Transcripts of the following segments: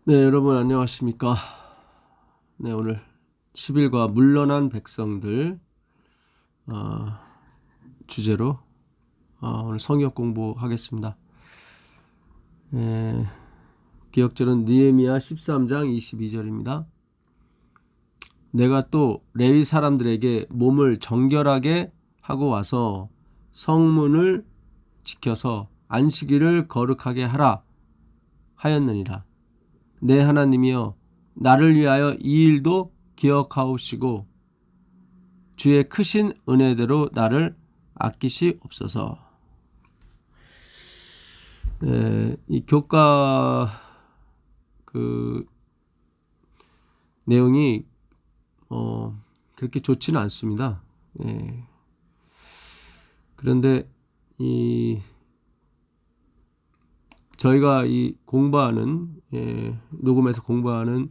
네, 여러분 안녕하십니까? 네, 오늘 10일과 물러난 백성들 어, 주제로 오늘 성경 공부하겠습니다. 기억절은 느헤미야 13장 22절입니다. 내가 또 레위 사람들에게 몸을 정결하게 하고 와서 성문을 지켜서 안식일을 거룩하게 하라 하였느니라. 내 하나님이여, 나를 위하여 이 일도 기억하옵시고 주의 크신 은혜대로 나를 아끼시옵소서. 이 교과 그 내용이 그렇게 좋지는 않습니다. 그런데 저희가 이 공부하는 녹음해서 공부하는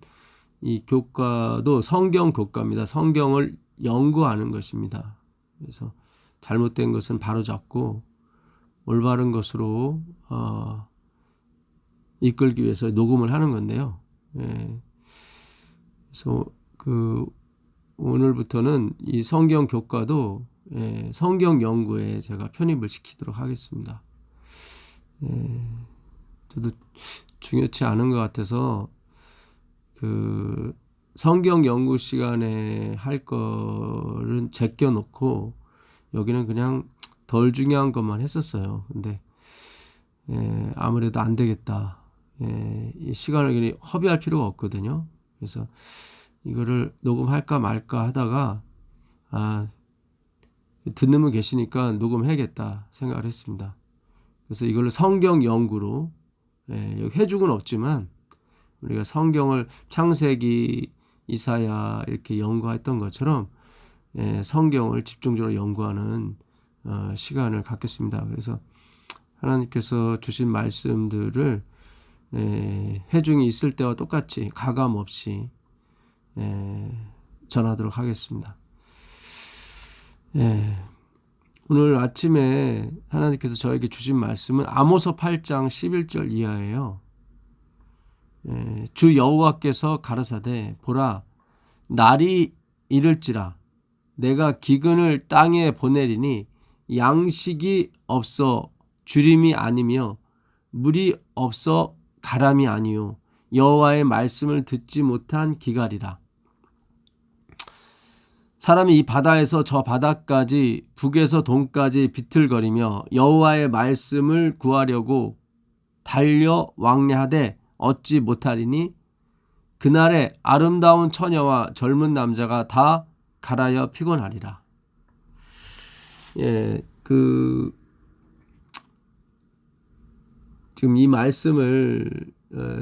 이 교과도 성경 교과입니다. 성경을 연구하는 것입니다. 그래서 잘못된 것은 바로잡고 올바른 것으로 이끌기 위해서 녹음을 하는 건데요. 그래서 오늘부터는 이 성경 교과도 성경 연구에 제가 편입을 시키도록 하겠습니다. 저도 중요치 않은 것 같아서 성경 연구 시간에 할 거를 제껴놓고 여기는 그냥 덜 중요한 것만 했었어요. 근데 아무래도 안 되겠다. 이 시간을 괜히 허비할 필요가 없거든요. 그래서 이거를 녹음할까 말까 하다가 듣는 분 계시니까 녹음해야겠다 생각을 했습니다. 그래서 이걸로 성경 연구로 여기 해죽은 없지만 우리가 성경을 창세기, 이사야 이렇게 연구했던 것처럼 성경을 집중적으로 연구하는 시간을 갖겠습니다. 그래서 하나님께서 주신 말씀들을 해중이 있을 때와 똑같이 가감 없이 전하도록 하겠습니다. 오늘 아침에 하나님께서 저에게 주신 말씀은 아모스 8장 11절 이하예요. 주 여호와께서 가라사대 보라, 날이 이를지라 내가 기근을 땅에 보내리니 양식이 없어 주림이 아니며 물이 없어 가람이 아니요 여호와의 말씀을 듣지 못한 기갈이라. 사람이 이 바다에서 저 바다까지 북에서 동까지 비틀거리며 여호와의 말씀을 구하려고 달려 왕래하되 얻지 못하리니 그날에 아름다운 처녀와 젊은 남자가 다 갈아여 피곤하리라. 지금 이 말씀을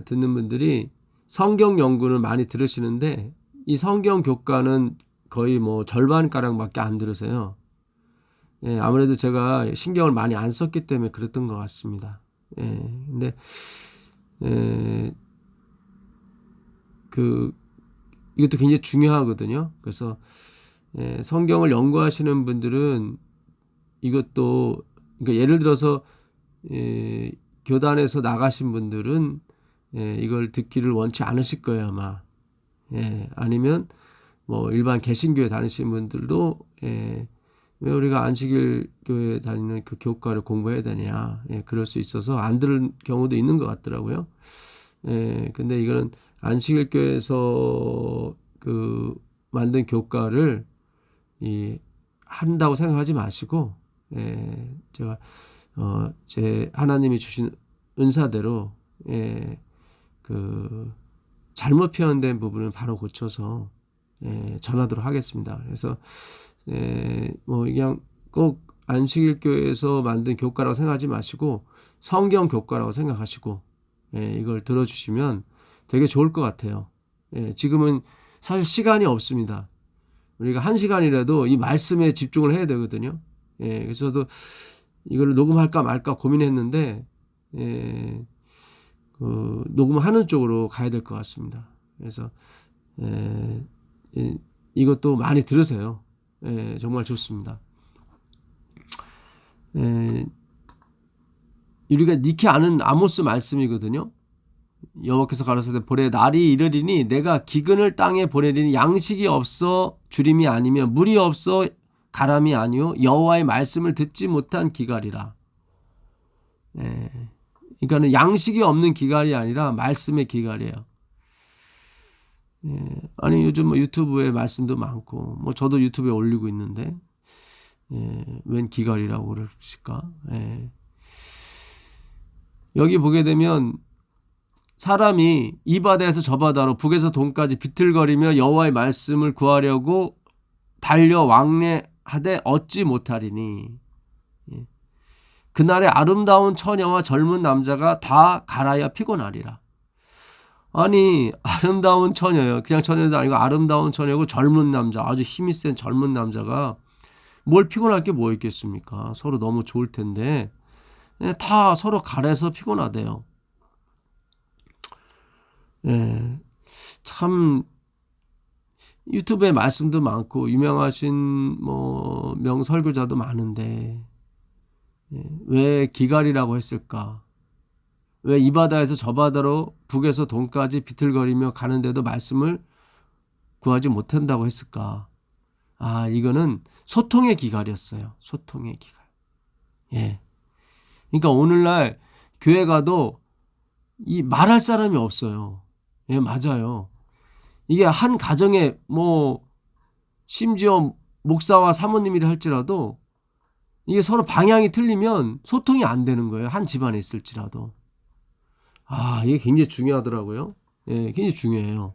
듣는 분들이 성경 연구를 많이 들으시는데 이 성경 교과는 거의 뭐 절반가량밖에 안 들으세요. 아무래도 제가 신경을 많이 안 썼기 때문에 그랬던 것 같습니다. 근데 이것도 굉장히 중요하거든요. 그래서 성경을 연구하시는 분들은 이것도, 그러니까 예를 들어서 교단에서 나가신 분들은 이걸 듣기를 원치 않으실 거예요, 아마. 아니면 뭐 일반 개신교회 다니시는 분들도 왜 우리가 안식일 교회 다니는 그 교과를 공부해야 되냐, 그럴 수 있어서 안 들을 경우도 있는 것 같더라고요. 근데 이거는 안식일 교회에서 만든 교과를 한다고 생각하지 마시고, 제가 제 하나님이 주신 은사대로 잘못 표현된 부분은 바로 고쳐서 전하도록 하겠습니다. 그래서 뭐 그냥 꼭 안식일 교회에서 만든 교과라고 생각하지 마시고 성경 교과라고 생각하시고 이걸 들어주시면 되게 좋을 것 같아요. 지금은 사실 시간이 없습니다. 우리가 1시간이라도 이 말씀에 집중을 해야 되거든요. 그래서 저도 이걸 녹음할까 말까 고민했는데 녹음하는 쪽으로 가야 될 것 같습니다. 그래서 이것도 많이 들으세요. 정말 좋습니다. 우리가 익히 아는 아모스 말씀이거든요. 여호와께서 가라사대 보래 날이 이르리니 내가 기근을 땅에 보내리니 양식이 없어 주림이 아니며 물이 없어 가람이 아니요 여호와의 말씀을 듣지 못한 기갈이라. 그러니까는 양식이 없는 기갈이 아니라 말씀의 기갈이에요. 아니 요즘 뭐 유튜브에 말씀도 많고 뭐 저도 유튜브에 올리고 있는데 웬 기갈이라고 그러실까? 여기 보게 되면 사람이 이 바다에서 저 바다로 북에서 동까지 비틀거리며 여호와의 말씀을 구하려고 달려 왕래하되 얻지 못하리니 그날에 아름다운 처녀와 젊은 남자가 다 갈아야 피곤하리라. 아니 아름다운 처녀요. 그냥 처녀도 아니고 아름다운 처녀고 젊은 남자 아주 힘이 센 젊은 남자가 뭘 피곤할 게 뭐 있겠습니까? 서로 너무 좋을 텐데 다 서로 갈아서 피곤하대요. 참 유튜브에 말씀도 많고 유명하신 뭐 명설교자도 많은데 왜 기갈이라고 했을까? 왜 이 바다에서 저 바다로 북에서 동까지 비틀거리며 가는데도 말씀을 구하지 못한다고 했을까? 아, 이거는 소통의 기갈이었어요. 소통의 기갈. 그러니까 오늘날 교회 가도 이 말할 사람이 없어요. 맞아요. 이게 한 가정에 뭐 심지어 목사와 사모님이라 할지라도 이게 서로 방향이 틀리면 소통이 안 되는 거예요. 한 집안에 있을지라도. 아, 이게 굉장히 중요하더라고요. 굉장히 중요해요.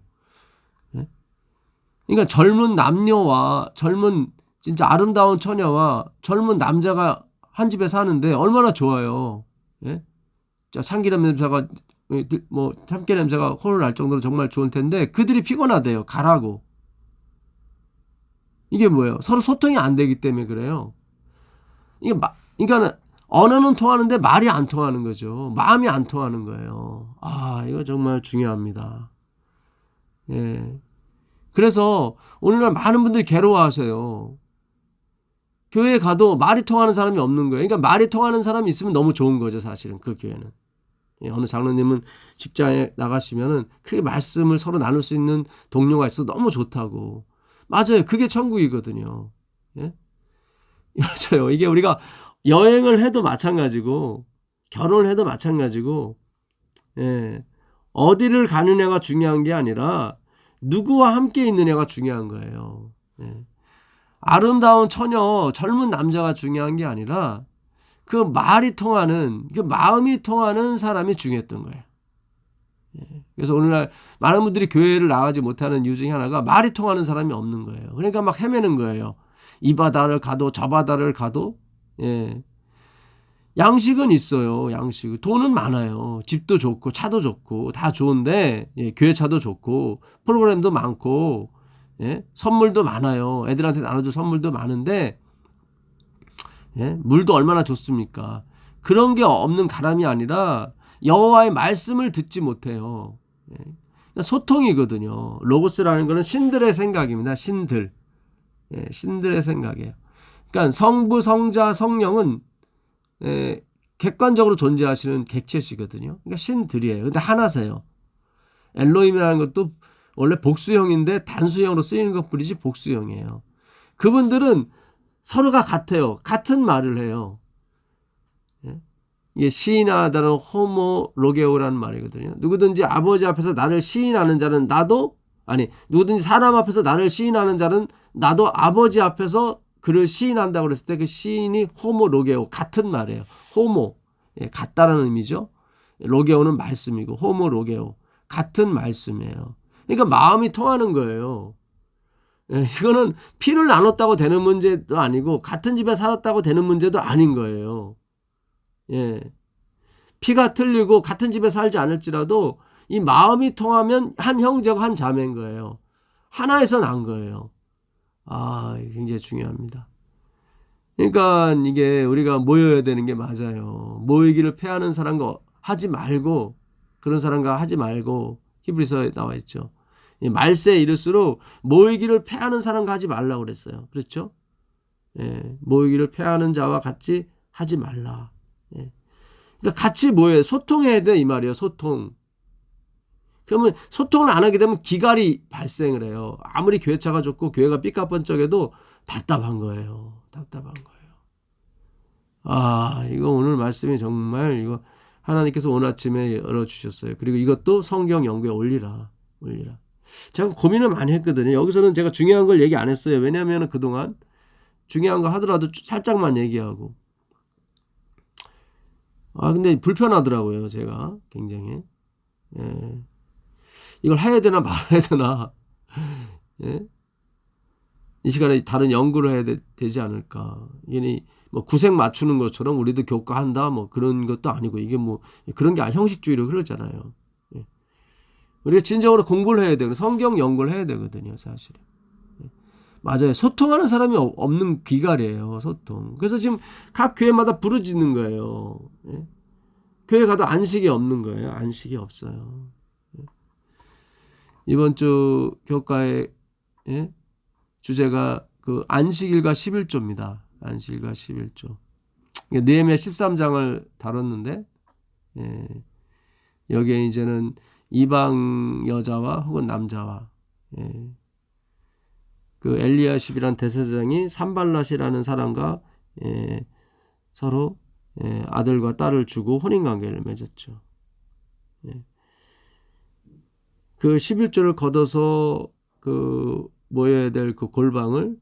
그러니까 젊은 남녀와 젊은 진짜 아름다운 처녀와 젊은 남자가 한 집에 사는데 얼마나 좋아요. 자, 참기름 냄새가 뭐 참깨 냄새가 홀을 날 정도로 정말 좋을 텐데 그들이 피곤하대요. 가라고. 이게 뭐예요? 서로 소통이 안 되기 때문에 그래요. 그러니까 언어는 통하는데 말이 안 통하는 거죠. 마음이 안 통하는 거예요. 아, 이거 정말 중요합니다. 그래서 오늘날 많은 분들이 괴로워하세요. 교회에 가도 말이 통하는 사람이 없는 거예요. 그러니까 말이 통하는 사람이 있으면 너무 좋은 거죠, 사실은 그 교회는. 어느 장로님은 직장에 나가시면은 크게 말씀을 서로 나눌 수 있는 동료가 있어서 너무 좋다고. 맞아요. 그게 천국이거든요. 맞아요. 이게 우리가 여행을 해도 마찬가지고 결혼을 해도 마찬가지고 어디를 가느냐가 중요한 게 아니라 누구와 함께 있느냐가 중요한 거예요. 아름다운 처녀, 젊은 남자가 중요한 게 아니라 그 말이 통하는, 그 마음이 통하는 사람이 중요했던 거예요. 그래서 오늘날 많은 분들이 교회를 나가지 못하는 이유 중에 하나가 말이 통하는 사람이 없는 거예요. 그러니까 막 헤매는 거예요. 이 바다를 가도 저 바다를 가도 양식은 있어요. 양식. 돈은 많아요. 집도 좋고 차도 좋고 다 좋은데 교회 차도 좋고 프로그램도 많고 선물도 많아요. 애들한테 나눠줄 선물도 많은데 물도 얼마나 좋습니까? 그런 게 없는 가람이 아니라 여호와의 말씀을 듣지 못해요. 그러니까 소통이거든요. 로고스라는 것은 신들의 생각입니다. 신들. 신들의 생각이에요. 그러니까 성부, 성자, 성령은 객관적으로 존재하시는 객체시거든요. 그러니까 신들이에요. 근데 하나세요. 엘로힘이라는 것도 원래 복수형인데 단수형으로 쓰이는 것뿐이지 복수형이에요. 그분들은 서로가 같아요. 같은 말을 해요. 이게 시인하다는 호모로게오라는 말이거든요. 누구든지 아버지 앞에서 나를 시인하는 자는 나도 누구든지 사람 앞에서 나를 시인하는 자는 나도 아버지 앞에서 그를 시인한다고 그랬을 때 그 시인이 호모로게오 같은 말이에요. 호모 같다라는 의미죠. 로게오는 말씀이고 호모로게오 같은 말씀이에요. 그러니까 마음이 통하는 거예요. 이거는 피를 나눴다고 되는 문제도 아니고 같은 집에 살았다고 되는 문제도 아닌 거예요. 피가 틀리고 같은 집에 살지 않을지라도 이 마음이 통하면 한 형제가 한 자매인 거예요. 하나에서 난 거예요. 아, 굉장히 중요합니다. 그러니까 이게 우리가 모여야 되는 게 맞아요. 모이기를 패하는 사람과 하지 말고 그런 사람과 하지 말고 히브리서에 나와 있죠. 말세에 이를수록 모이기를 패하는 사람과 하지 말라고 그랬어요. 그렇죠? 모이기를 패하는 자와 같이 하지 말라. 그러니까 같이 모여야 소통해야 돼 이 말이에요. 소통. 그러면 소통을 안 하게 되면 기갈이 발생을 해요. 아무리 교회차가 좋고 교회가 삐까뻔쩍해도 답답한 거예요. 답답한 거예요. 이거 오늘 말씀이 정말 이거 하나님께서 오늘 아침에 열어주셨어요. 그리고 이것도 성경 연구에 올리라. 제가 고민을 많이 했거든요. 여기서는 제가 중요한 걸 얘기 안 했어요. 왜냐하면 그동안 중요한 거 하더라도 살짝만 얘기하고. 근데 불편하더라고요. 제가 굉장히. 예. 이걸 해야 되나 말아야 되나. 예? 이 시간에 다른 연구를 해야 되지 않을까. 이게 뭐 구색 맞추는 것처럼 우리도 교과한다 뭐 그런 것도 아니고 이게 뭐 그런 게 형식주의로 흐르잖아요. 예. 우리가 진정으로 공부를 해야 되고 성경 연구를 해야 되거든요, 사실은. 예. 맞아요. 소통하는 사람이 없는 기갈이에요, 소통. 그래서 지금 각 교회마다 부르짖는 거예요. 예. 교회 가도 안식이 없는 거예요. 안식이 없어요. 예. 이번 주 교과의 예? 주제가 그 안식일과 11조입니다. 안식일과 11조. 느헤미야 13장을 다뤘는데 여기에 이제는 이방 여자와 혹은 남자와 그 엘리야십이란 대제사장이 산발랏이라는 사람과 서로 아들과 딸을 주고 혼인관계를 맺었죠. 그 11조를 걷어서 그 모여야 될 그 골방을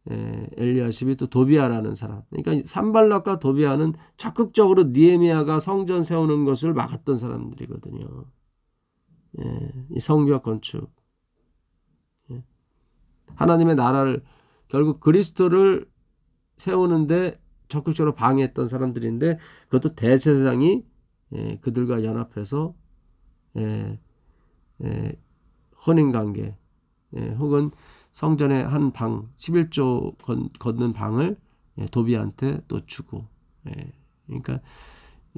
엘리야십이 또 도비아라는 사람. 그러니까 산발랏과 도비아는 적극적으로 느헤미야가 성전 세우는 것을 막았던 사람들이거든요. 이 성벽 건축. 하나님의 나라를 결국 그리스도를 세우는데 적극적으로 방해했던 사람들인데 그것도 대제사장이 그들과 연합해서 혼인관계 혹은 성전의 한 방 11조 걷는 방을 도비한테 또 주고 그러니까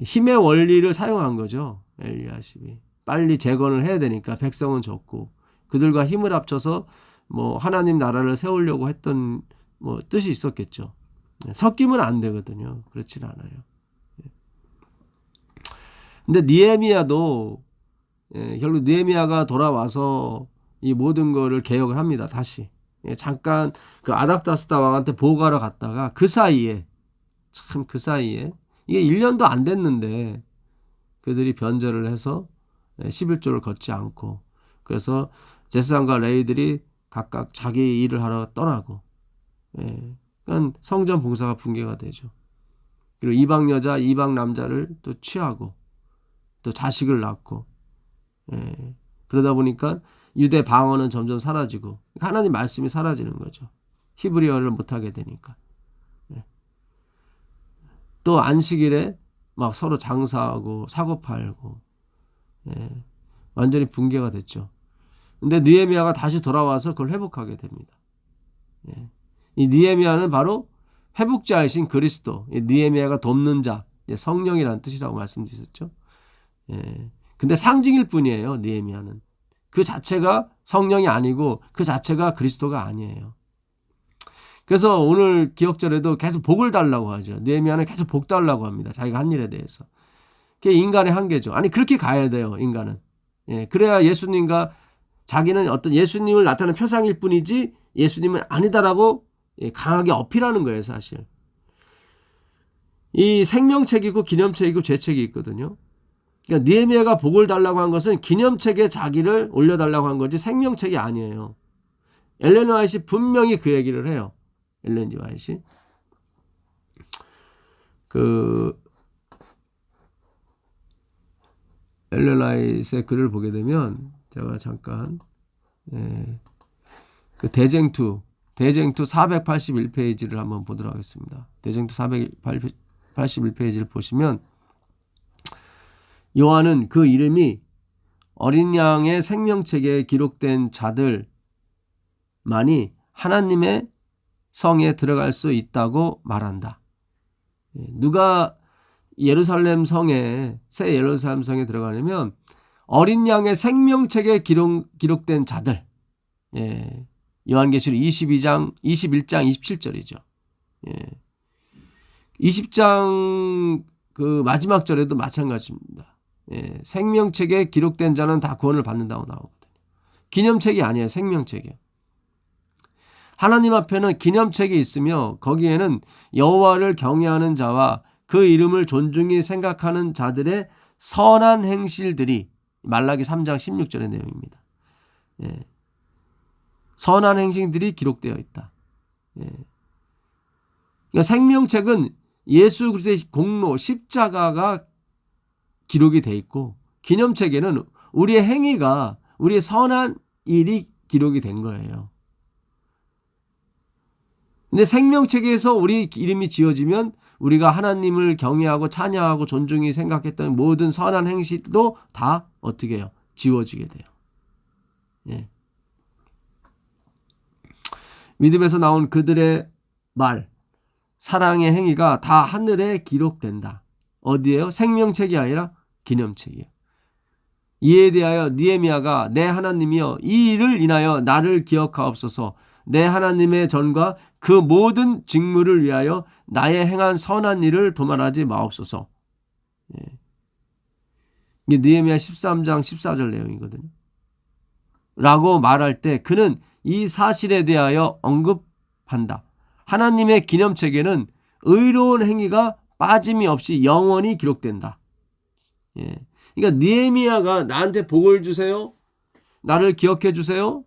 힘의 원리를 사용한 거죠. 엘리야십이 빨리 재건을 해야 되니까 백성은 적고 그들과 힘을 합쳐서 뭐 하나님 나라를 세우려고 했던 뭐 뜻이 있었겠죠. 섞이면 안 되거든요. 그렇진 않아요. 근데 느헤미야도 결국 느헤미야가 돌아와서 이 모든 거를 개혁을 합니다. 다시. 잠깐 그 아닥다스다 왕한테 보고하러 갔다가 그 사이에 이게 1년도 안 됐는데 그들이 변절을 해서 11조를 걷지 않고 그래서 제사장과 레위들이 각각 자기 일을 하러 떠나고 그러니까 성전 봉사가 붕괴가 되죠. 그리고 이방 여자, 이방 남자를 또 취하고 또 자식을 낳고 그러다 보니까 유대 방언은 점점 사라지고 하나님 말씀이 사라지는 거죠. 히브리어를 못하게 되니까. 또 안식일에 막 서로 장사하고 사고 팔고 완전히 붕괴가 됐죠. 근데 느헤미야가 다시 돌아와서 그걸 회복하게 됩니다. 이 느헤미야는 바로 회복자이신 그리스도, 느헤미야가 돕는 자, 성령이라는 뜻이라고 말씀드렸죠. 근데 상징일 뿐이에요. 느헤미야는 그 자체가 성령이 아니고 그 자체가 그리스도가 아니에요. 그래서 오늘 기억절에도 계속 복을 달라고 하죠. 느헤미야는 계속 복 달라고 합니다. 자기가 한 일에 대해서. 그게 인간의 한계죠. 아니 그렇게 가야 돼요. 인간은. 그래야 예수님과 자기는 어떤 예수님을 나타내는 표상일 뿐이지 예수님은 아니다라고 강하게 어필하는 거예요. 사실. 이 생명책이 있고 기념책이 있고 죄책이 있거든요. 그러니까 느헤미야가 복을 달라고 한 것은 기념책에 자기를 올려달라고 한 거지 생명책이 아니에요. 엘렌 화이트이 분명히 그 얘기를 해요. 엘렌 화이트이. 엘렌 화이트의 글을 보게 되면 제가 잠깐 그 대쟁투 481페이지를 한번 보도록 하겠습니다. 대쟁투 481페이지를 보시면 요한은 그 이름이 어린 양의 생명책에 기록된 자들만이 하나님의 성에 들어갈 수 있다고 말한다. 누가 예루살렘 성에 새 예루살렘 성에 들어가려면 어린 양의 생명책에 기록된 자들. 요한계시록 21장 27절이죠. 20장 그 마지막 절에도 마찬가지입니다. 생명책에 기록된 자는 다 구원을 받는다고 나오거든요. 기념책이 아니에요. 생명책이에요. 하나님 앞에는 기념책이 있으며 거기에는 여호와를 경외하는 자와 그 이름을 존중히 생각하는 자들의 선한 행실들이 말라기 3장 16절의 내용입니다. 선한 행실들이 기록되어 있다. 그러니까 생명책은 예수 그리스도의 공로 십자가가 기록이 돼 있고 기념책에는 우리의 행위가 우리의 선한 일이 기록이 된 거예요. 근데 생명책에서 우리 이름이 지어지면 우리가 하나님을 경외하고 찬양하고 존중히 생각했던 모든 선한 행실도 다 어떻게 해요? 지워지게 돼요. 예. 믿음에서 나온 그들의 말, 사랑의 행위가 다 하늘에 기록된다. 어디에요? 생명책이 아니라 기념책이에요. 이에 대하여 느헤미야가 내 하나님이여 이 일을 인하여 나를 기억하옵소서. 내 하나님의 전과 그 모든 직무를 위하여 나의 행한 선한 일을 도말하지 마옵소서. 이게 느헤미야 13장 14절 내용이거든요. 라고 말할 때 그는 이 사실에 대하여 언급한다. 하나님의 기념책에는 의로운 행위가 빠짐이 없이 영원히 기록된다. 그러니까 느헤미야가 나한테 복을 주세요. 나를 기억해 주세요.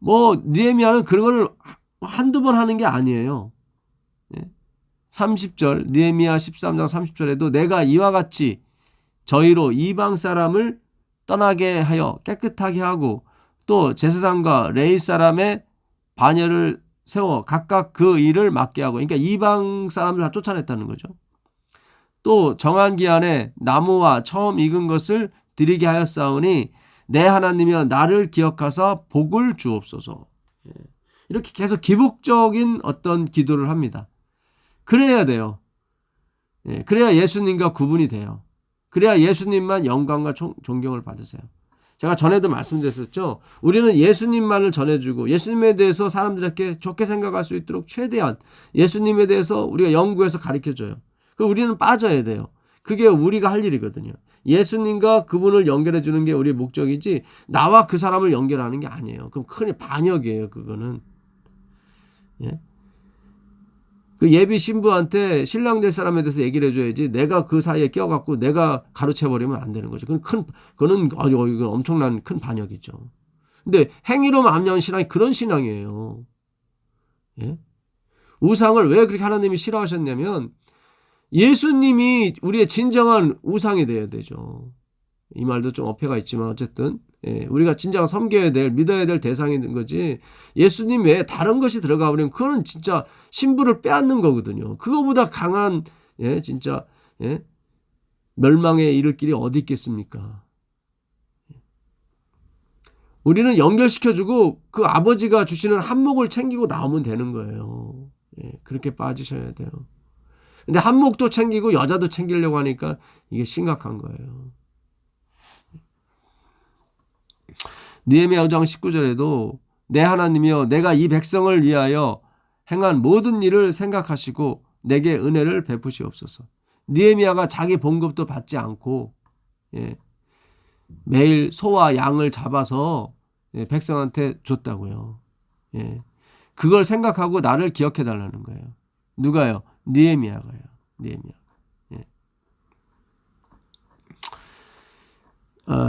느헤미야는 그런 걸 한두 번 하는 게 아니에요. 30절 느헤미야 13장 30절에도 내가 이와 같이 저희로 이방 사람을 떠나게 하여 깨끗하게 하고 또 제사장과 레위 사람의 반열을 세워 각각 그 일을 맡게 하고 그러니까 이방 사람을 다 쫓아냈다는 거죠. 또 정한 기한에 나무와 처음 익은 것을 드리게 하였사오니 내 하나님이여 나를 기억하사 복을 주옵소서. 이렇게 계속 기복적인 어떤 기도를 합니다. 그래야 돼요. 그래야 예수님과 구분이 돼요. 그래야 예수님만 영광과 존경을 받으세요. 제가 전에도 말씀드렸었죠. 우리는 예수님만을 전해주고 예수님에 대해서 사람들에게 좋게 생각할 수 있도록 최대한 예수님에 대해서 우리가 연구해서 가르쳐줘요. 그럼 우리는 빠져야 돼요. 그게 우리가 할 일이거든요. 예수님과 그분을 연결해 주는 게 우리의 목적이지 나와 그 사람을 연결하는 게 아니에요. 그럼 큰 반역이에요. 그거는. 그 예비 신부한테 신랑 될 사람에 대해서 얘기를 해줘야지 내가 그 사이에 껴갖고 내가 가로채버리면 안 되는 거죠. 그거는 이건 엄청난 큰 반역이죠. 근데 행위로만 압류하는 신앙이 그런 신앙이에요. 우상을 왜 그렇게 하나님이 싫어하셨냐면 예수님이 우리의 진정한 우상이 되어야 되죠. 이 말도 좀 어폐가 있지만 어쨌든 우리가 진짜 섬겨야 될 믿어야 될 대상이 된 거지 예수님 외에 다른 것이 들어가 버리면 그거는 진짜 신부를 빼앗는 거거든요. 그거보다 강한 진짜 멸망에 이를 길이 어디 있겠습니까? 우리는 연결시켜주고 그 아버지가 주시는 한몫을 챙기고 나오면 되는 거예요. 그렇게 빠지셔야 돼요. 근데 한몫도 챙기고 여자도 챙기려고 하니까 이게 심각한 거예요. 느헤미야 5장 19절에도 내 하나님이여 내가 이 백성을 위하여 행한 모든 일을 생각하시고 내게 은혜를 베푸시옵소서. 느헤미야가 자기 봉급도 받지 않고 매일 소와 양을 잡아서 백성한테 줬다고요. 그걸 생각하고 나를 기억해 달라는 거예요. 누가요? 느헤미야가요. 느헤미야.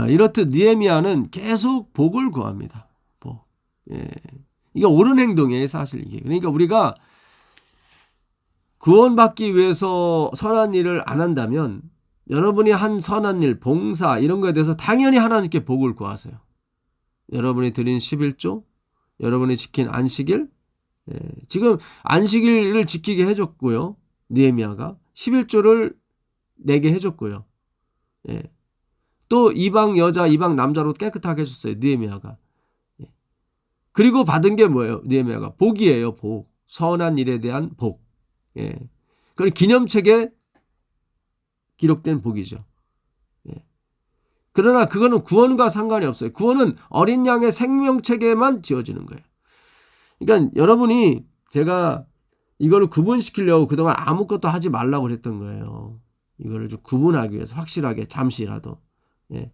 이렇듯 느헤미야는 계속 복을 구합니다. 복. 이게 옳은 행동이에요, 사실 이게. 그러니까 우리가 구원받기 위해서 선한 일을 안 한다면 여러분이 한 선한 일, 봉사 이런 거에 대해서 당연히 하나님께 복을 구하세요. 여러분이 드린 11조, 여러분이 지킨 안식일, 지금 안식일을 지키게 해줬고요. 느헤미야가 11조를 내게 해줬고요. 또 이방 여자, 이방 남자로 깨끗하게 해줬어요. 느헤미야가. 그리고 받은 게 뭐예요? 느헤미야가 복이에요. 복. 선한 일에 대한 복. 그건 기념책에 기록된 복이죠. 그러나 그거는 구원과 상관이 없어요. 구원은 어린 양의 생명책에만 지어지는 거예요. 그러니까 여러분이 제가 이걸 구분시키려고 그동안 아무것도 하지 말라고 그랬던 거예요. 이거를 좀 구분하기 위해서 확실하게 잠시라도 예.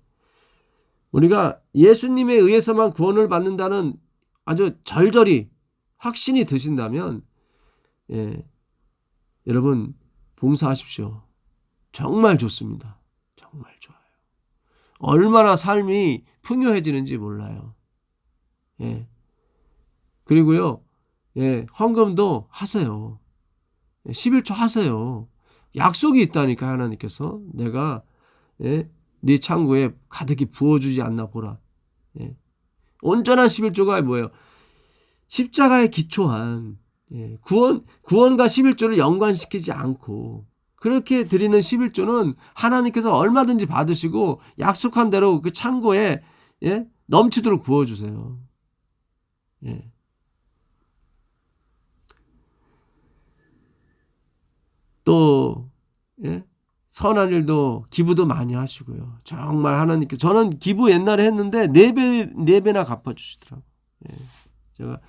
우리가 예수님에 의해서만 구원을 받는다는 아주 절절히 확신이 드신다면 예, 여러분 봉사하십시오. 정말 좋습니다. 정말 좋아요. 얼마나 삶이 풍요해지는지 몰라요. 예. 그리고요, 예, 헌금도 하세요. 11조 하세요. 약속이 있다니까 하나님께서 내가 예, 네 창고에 가득히 부어주지 않나 보라. 예. 온전한 11조가 뭐예요? 십자가에 기초한 예, 구원과 11조를 연관시키지 않고 그렇게 드리는 11조는 하나님께서 얼마든지 받으시고 약속한 대로 그 창고에 예, 넘치도록 부어주세요. 예. 또 예? 선한 일도 기부도 많이 하시고요. 정말 하나님께 저는 기부 옛날에 했는데 4배나 갚아주시더라고요. 예. 제가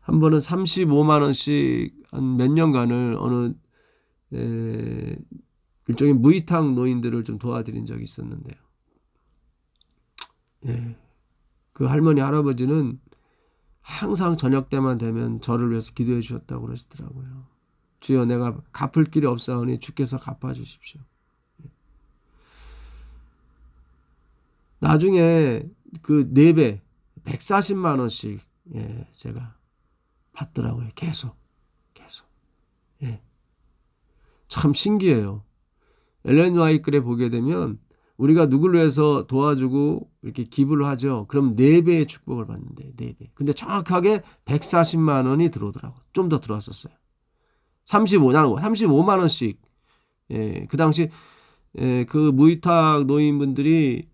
한 번은 35만 원씩 한 몇 년간을 어느 일종의 무이탁 노인들을 좀 도와드린 적이 있었는데요. 예. 그 할머니 할아버지는 항상 저녁 때만 되면 저를 위해서 기도해 주셨다고 그러시더라고요. 주여 내가 갚을 길이 없사오니 주께서 갚아주십시오. 나중에 그 4배 140만 원씩 예, 제가 받더라고요. 계속. 예. 참 신기해요. 엘렌 화이트에 보게 되면 우리가 누구를 위해서 도와주고 이렇게 기부를 하죠. 그럼 4배의 축복을 받는데 4배. 근데 정확하게 140만 원이 들어오더라고요. 좀 더 들어왔었어요. 35만 원씩. 예, 그 당시 예, 그 무위탁 노인분들이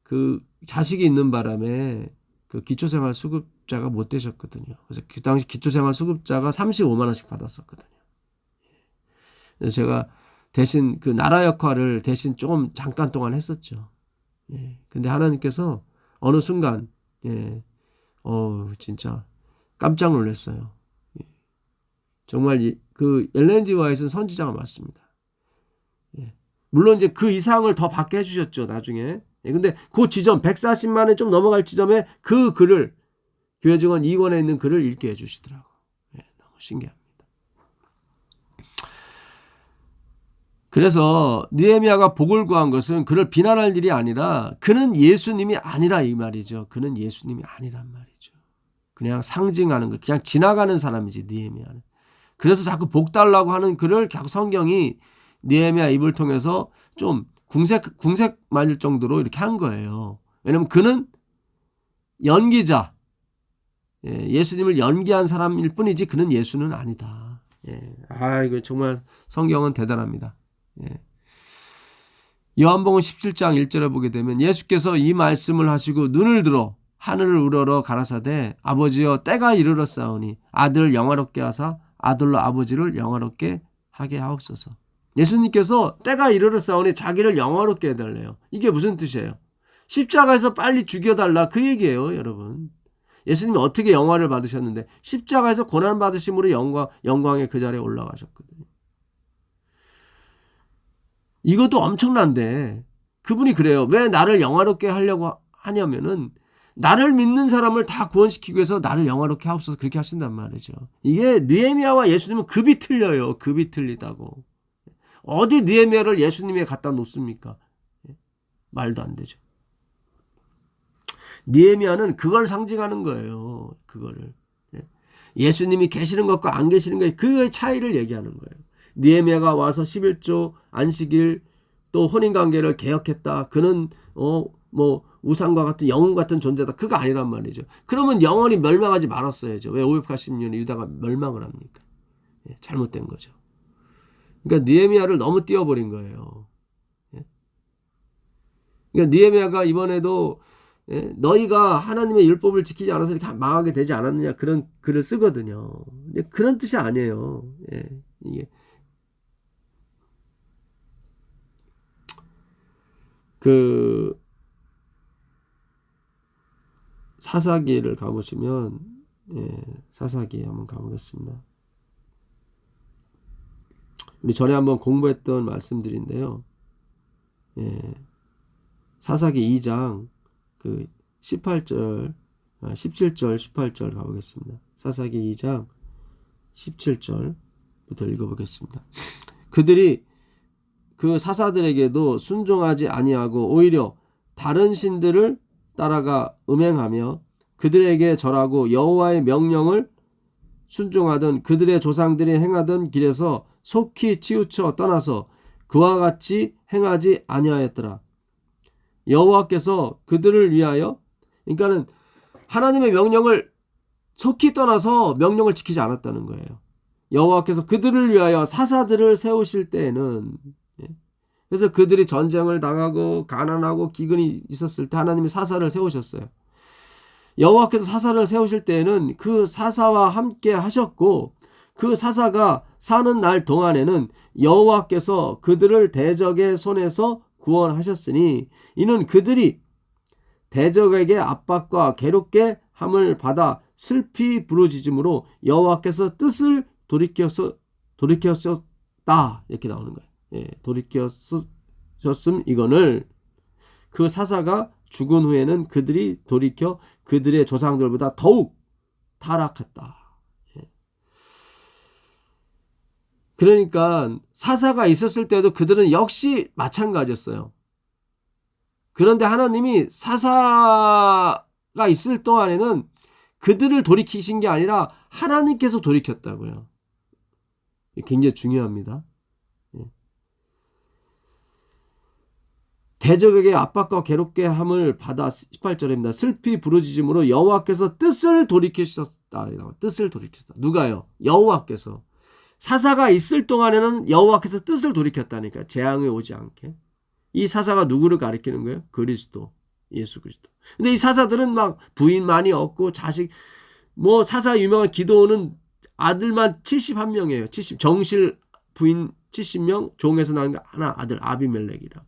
그 자식이 있는 바람에 그 기초생활 수급자가 못 되셨거든요. 그래서 그 당시 기초생활 수급자가 35만 원씩 받았었거든요. 그래서 제가 대신 그 나라 역할을 대신 조금 잠깐 동안 했었죠. 예. 근데 하나님께서 어느 순간 예, 진짜 깜짝 놀랐어요. 예. 정말 그 엘렌 G 화이트는 선지자가 맞습니다. 예. 물론 이제 그 이상을 더 받게 해주셨죠 나중에. 예. 근데 그 지점 140만 원이 좀 넘어갈 지점에 그 글을 교회 직원 2권에 있는 글을 읽게 해주시더라고. 예. 너무 신기합니다. 그래서 느헤미야가 복을 구한 것은 그를 비난할 일이 아니라 그는 예수님이 아니라 이 말이죠. 그는 예수님이 아니란 말이죠. 그냥 상징하는 것, 그냥 지나가는 사람이지 느헤미야는. 그래서 자꾸 복 달라고 하는 글을 성경이 느헤미야 입을 통해서 좀 궁색 맞을 정도로 이렇게 한 거예요. 왜냐하면 그는 연기자, 예수님을 연기한 사람일 뿐이지 그는 예수는 아니다. 이거 정말 성경은 대단합니다. 요한복음 17장 1절에 보게 되면 예수께서 이 말씀을 하시고 눈을 들어 하늘을 우러러 가라사대 아버지여 때가 이르렀사오니 아들을 영화롭게 하사 아들로 아버지를 영화롭게 하게 하옵소서. 예수님께서 때가 이르렀사오니 자기를 영화롭게 해달래요. 이게 무슨 뜻이에요? 십자가에서 빨리 죽여달라 그 얘기예요, 여러분. 예수님이 어떻게 영화를 받으셨는데 십자가에서 고난받으심으로 영광의 그 자리에 올라가셨거든요. 이것도 엄청난데 그분이 그래요. 왜 나를 영화롭게 하려고 하냐면은 나를 믿는 사람을 다 구원시키기 위해서 나를 영화롭게 하옵소서 그렇게 하신단 말이죠. 이게 느헤미야와 예수님은 급이 틀려요. 급이 틀리다고. 어디 느헤미야를 예수님에 갖다 놓습니까? 말도 안 되죠. 느헤미야는 그걸 상징하는 거예요. 그거를. 예수님이 계시는 것과 안 계시는 것 그의 차이를 얘기하는 거예요. 느헤미야가 와서 11조 안식일 또 혼인관계를 개혁했다. 그는 뭐 우상과 같은 영웅 같은 존재다. 그거 아니란 말이죠. 그러면 영원히 멸망하지 말았어야죠. 왜 580년 유다가 멸망을 합니까? 잘못된 거죠. 그러니까 느헤미야를 너무 띄워버린 거예요. 그러니까 느헤미야가 이번에도 너희가 하나님의 율법을 지키지 않아서 이렇게 망하게 되지 않았느냐 그런 글을 쓰거든요. 근데 그런 뜻이 아니에요. 이게 그 사사기를 가보시면 사사기 한번 가보겠습니다. 우리 전에 한번 공부했던 말씀들인데요. 예, 사사기 2장 그 18절, 17절, 18절 가보겠습니다. 사사기 2장 17절부터 읽어보겠습니다. 그들이 그 사사들에게도 순종하지 아니하고 오히려 다른 신들을 따라가 음행하며 그들에게 절하고 여호와의 명령을 순종하던 그들의 조상들이 행하던 길에서 속히 치우쳐 떠나서 그와 같이 행하지 아니하였더라. 여호와께서 그들을 위하여, 그러니까는 하나님의 명령을 속히 떠나서 명령을 지키지 않았다는 거예요. 여호와께서 그들을 위하여 사사들을 세우실 때에는, 그래서 그들이 전쟁을 당하고 가난하고 기근이 있었을 때 하나님이 사사를 세우셨어요. 여호와께서 사사를 세우실 때에는 그 사사와 함께 하셨고, 그 사사가 사는 날 동안에는 여호와께서 그들을 대적의 손에서 구원하셨으니 이는 그들이 대적에게 압박과 괴롭게 함을 받아 슬피 부르짖음으로 여호와께서 뜻을 돌이켰었다, 이렇게 나오는 거예요. 예, 돌이켰었음, 이거를 그 사사가 죽은 후에는 그들이 돌이켜 그들의 조상들보다 더욱 타락했다. 예. 그러니까 사사가 있었을 때도 그들은 역시 마찬가지였어요. 그런데 하나님이 사사가 있을 동안에는 그들을 돌이키신 게 아니라 하나님께서 돌이켰다고요. 굉장히 중요합니다. 대적에게 압박과 괴롭게 함을 받아 18절입니다. 슬피 부르짖음으로 여호와께서 뜻을 돌이키셨다. 뜻을 돌이켰다. 누가요? 여호와께서. 사사가 있을 동안에는 여호와께서 뜻을 돌이켰다니까. 재앙이 오지 않게. 이 사사가 누구를 가리키는 거예요? 그리스도, 예수 그리스도. 근데 이 사사들은 막 부인 많이 없고 자식, 뭐 사사 유명한 기도는 아들만 71명이에요. 70, 정실 부인 70명, 종에서 나온 게 하나 아들 아비멜렉이라.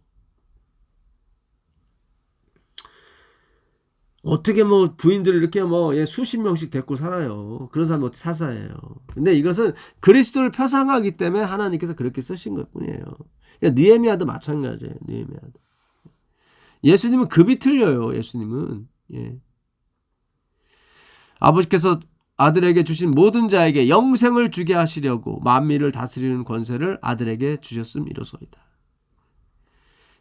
어떻게 뭐 부인들을 이렇게 뭐 수십 명씩 데리고 살아요. 그런 사람은 사사예요. 근데 이것은 그리스도를 표상하기 때문에 하나님께서 그렇게 쓰신 것 뿐이에요. 그러니까 느헤미야도 마찬가지예요. 느헤미야도. 예수님은 급이 틀려요. 예수님은. 예. 아버지께서 아들에게 주신 모든 자에게 영생을 주게 하시려고 만민을 다스리는 권세를 아들에게 주셨음이로소이다.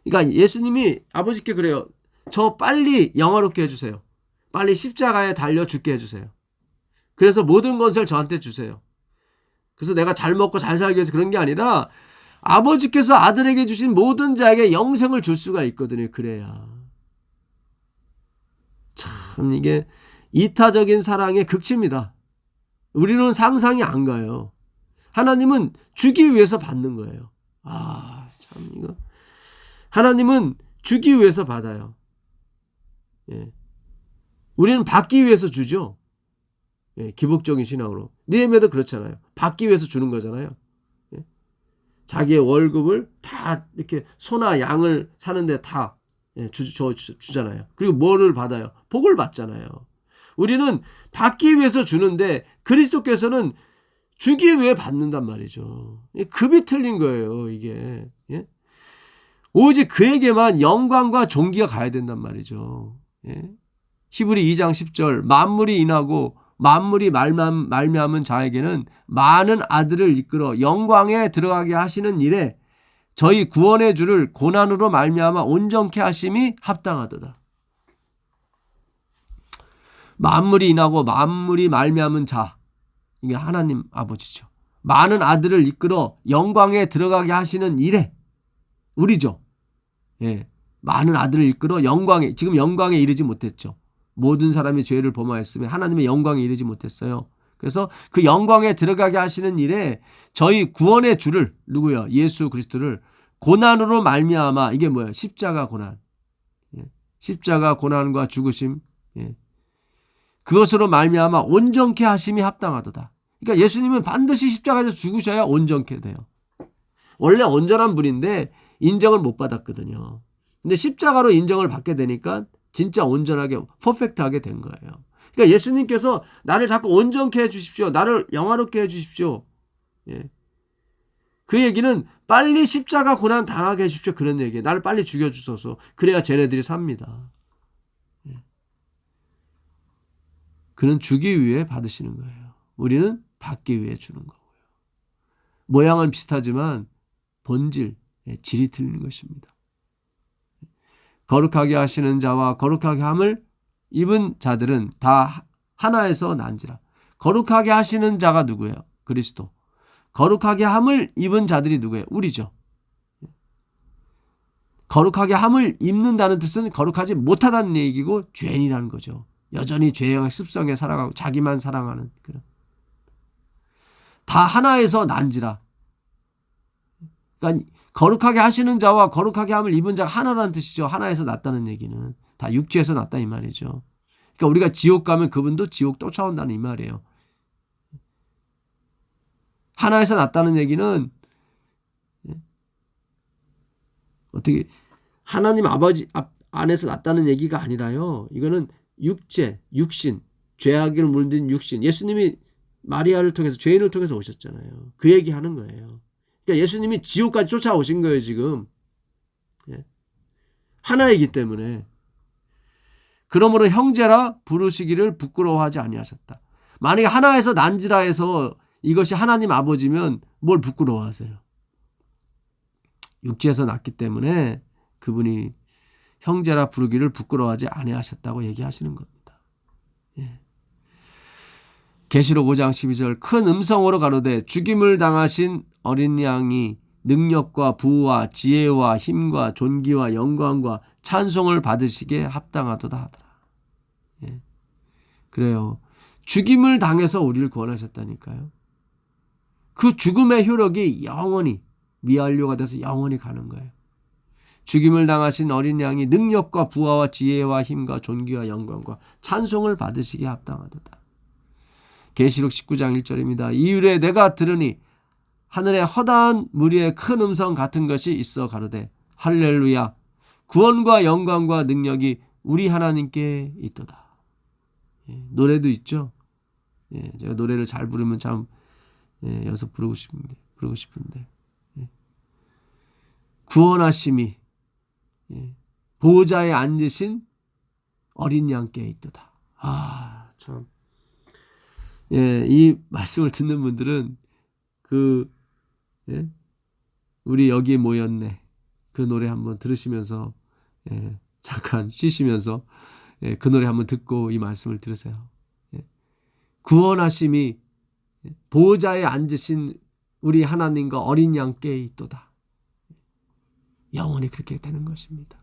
그러니까 예수님이 아버지께 그래요. 저 빨리 영화롭게 해주세요. 빨리 십자가에 달려 죽게 해주세요. 그래서 모든 것을 저한테 주세요. 그래서 내가 잘 먹고 잘 살기 위해서 그런 게 아니라 아버지께서 아들에게 주신 모든 자에게 영생을 줄 수가 있거든요. 그래야. 참 이게 이타적인 사랑의 극치입니다. 우리는 상상이 안 가요. 하나님은 주기 위해서 받는 거예요. 아, 참 이거. 하나님은 주기 위해서 받아요. 예. 우리는 받기 위해서 주죠. 예, 기복적인 신앙으로. 느헤미야도 그렇잖아요. 받기 위해서 주는 거잖아요. 예. 자기의 월급을 다 이렇게 소나 양을 사는데 다 주잖아요. 그리고 뭐를 받아요? 복을 받잖아요. 우리는 받기 위해서 주는데 그리스도께서는 주기 위해 받는단 말이죠. 급이 틀린 거예요, 이게. 예? 오직 그에게만 영광과 존귀가 가야 된단 말이죠. 예? 히브리 2장 10절 만물이 인하고 만물이 말미암은 자에게는 많은 아들을 이끌어 영광에 들어가게 하시는 일에 저희 구원의 주를 고난으로 말미암아 온전케 하심이 합당하도다. 만물이 인하고 만물이 말미암은 자, 이게 하나님 아버지죠. 많은 아들을 이끌어 영광에 들어가게 하시는 일에 우리죠. 예, 많은 아들을 이끌어 영광에, 지금 영광에 이르지 못했죠. 모든 사람이 죄를 범하였으며 하나님의 영광에 이르지 못했어요. 그래서 그 영광에 들어가게 하시는 일에 저희 구원의 주를, 누구요? 예수 그리스도를 고난으로 말미암아, 이게 뭐예요? 십자가 고난. 예, 십자가 고난과 죽으심. 예, 그것으로 말미암아 온전케 하심이 합당하도다. 그러니까 예수님은 반드시 십자가에서 죽으셔야 온전케 돼요. 원래 온전한 분인데 인정을 못 받았거든요. 근데 십자가로 인정을 받게 되니까 진짜 온전하게 퍼펙트하게 된 거예요. 그러니까 예수님께서 나를 자꾸 온전케 해주십시오. 나를 영화롭게 해주십시오. 예. 그 얘기는 빨리 십자가 고난 당하게 해주십시오. 그런 얘기예요. 나를 빨리 죽여주소서. 그래야 쟤네들이 삽니다. 그는 주기 위해 받으시는 거예요. 우리는 받기 위해 주는 거고요. 모양은 비슷하지만 본질, 질이 틀린 것입니다. 거룩하게 하시는 자와 거룩하게 함을 입은 자들은 다 하나에서 난지라. 거룩하게 하시는 자가 누구예요? 그리스도. 거룩하게 함을 입은 자들이 누구예요? 우리죠. 거룩하게 함을 입는다는 뜻은 거룩하지 못하다는 얘기고 죄인이라는 거죠. 여전히 죄의 습성에 살아가고 자기만 사랑하는 그런. 다 하나에서 난지라. 그러니까 거룩하게 하시는 자와 거룩하게 함을 입은 자가 하나라는 뜻이죠. 하나에서 났다는 얘기는. 다 육체에서 났다 이 말이죠. 그러니까 우리가 지옥 가면 그분도 지옥 쫓아온다는 이 말이에요. 하나에서 났다는 얘기는 어떻게 하나님 아버지 안에서 났다는 얘기가 아니라요. 이거는 육체, 육신, 죄악을 물든 육신. 예수님이 마리아를 통해서 죄인을 통해서 오셨잖아요. 그 얘기하는 거예요. 그러니까 예수님이 지옥까지 쫓아오신 거예요, 지금. 하나이기 때문에. 그러므로 형제라 부르시기를 부끄러워하지 아니하셨다. 만약에 하나에서 난지라 해서 이것이 하나님 아버지면 뭘 부끄러워하세요? 육지에서 났기 때문에 그분이 형제라 부르기를 부끄러워하지 아니하셨다고 얘기하시는 겁니다. 계시록 5장 12절 큰 음성으로 가로되 죽임을 당하신 어린 양이 능력과 부와 지혜와 힘과 존귀와 영광과 찬송을 받으시기에 합당하도다 하더라. 그래요. 죽임을 당해서 우리를 구원하셨다니까요. 그 죽음의 효력이 영원히 미완료가 돼서 영원히 가는 거예요. 죽임을 당하신 어린 양이 능력과 부하와 지혜와 힘과 존귀와 영광과 찬송을 받으시기에 합당하도다. 계시록 19장 1절입니다. 이후에 내가 들으니 하늘에 허다한 무리의 큰 음성 같은 것이 있어 가로되 할렐루야 구원과 영광과 능력이 우리 하나님께 있도다. 노래도 있죠. 제가 노래를 잘 부르면 참 여기서 부르고 싶은데 구원하심이 보호자에 앉으신 어린 양께 있도다. 참. 이 말씀을 듣는 분들은 우리 여기에 모였네. 그 노래 한번 들으시면서 잠깐 쉬시면서 그 노래 한번 듣고 이 말씀을 들으세요. 구원하심이 보호자에 앉으신 우리 하나님과 어린 양께 있도다. 영원히 그렇게 되는 것입니다.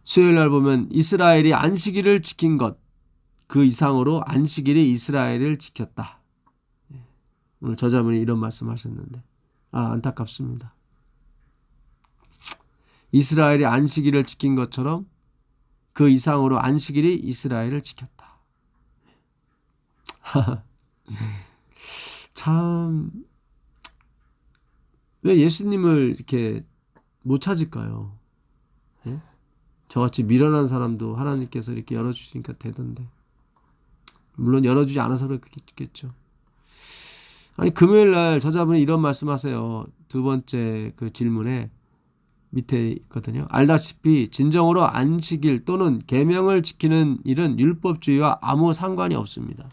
수요일 날 보면 이스라엘이 안식일을 지킨 것, 그 이상으로 안식일이 이스라엘을 지켰다. 오늘 저자분이 이런 말씀하셨는데 안타깝습니다. 이스라엘이 안식일을 지킨 것처럼 그 이상으로 안식일이 이스라엘을 지켰다. 참, 왜 예수님을 이렇게 못 찾을까요? 저같이 미련한 사람도 하나님께서 이렇게 열어주시니까 되던데. 물론 열어주지 않아서 그렇겠죠. 아니, 금요일날 저자분이 이런 말씀하세요. 두 번째 그 질문에 밑에 있거든요. 알다시피 진정으로 안식일 또는 계명을 지키는 일은 율법주의와 아무 상관이 없습니다.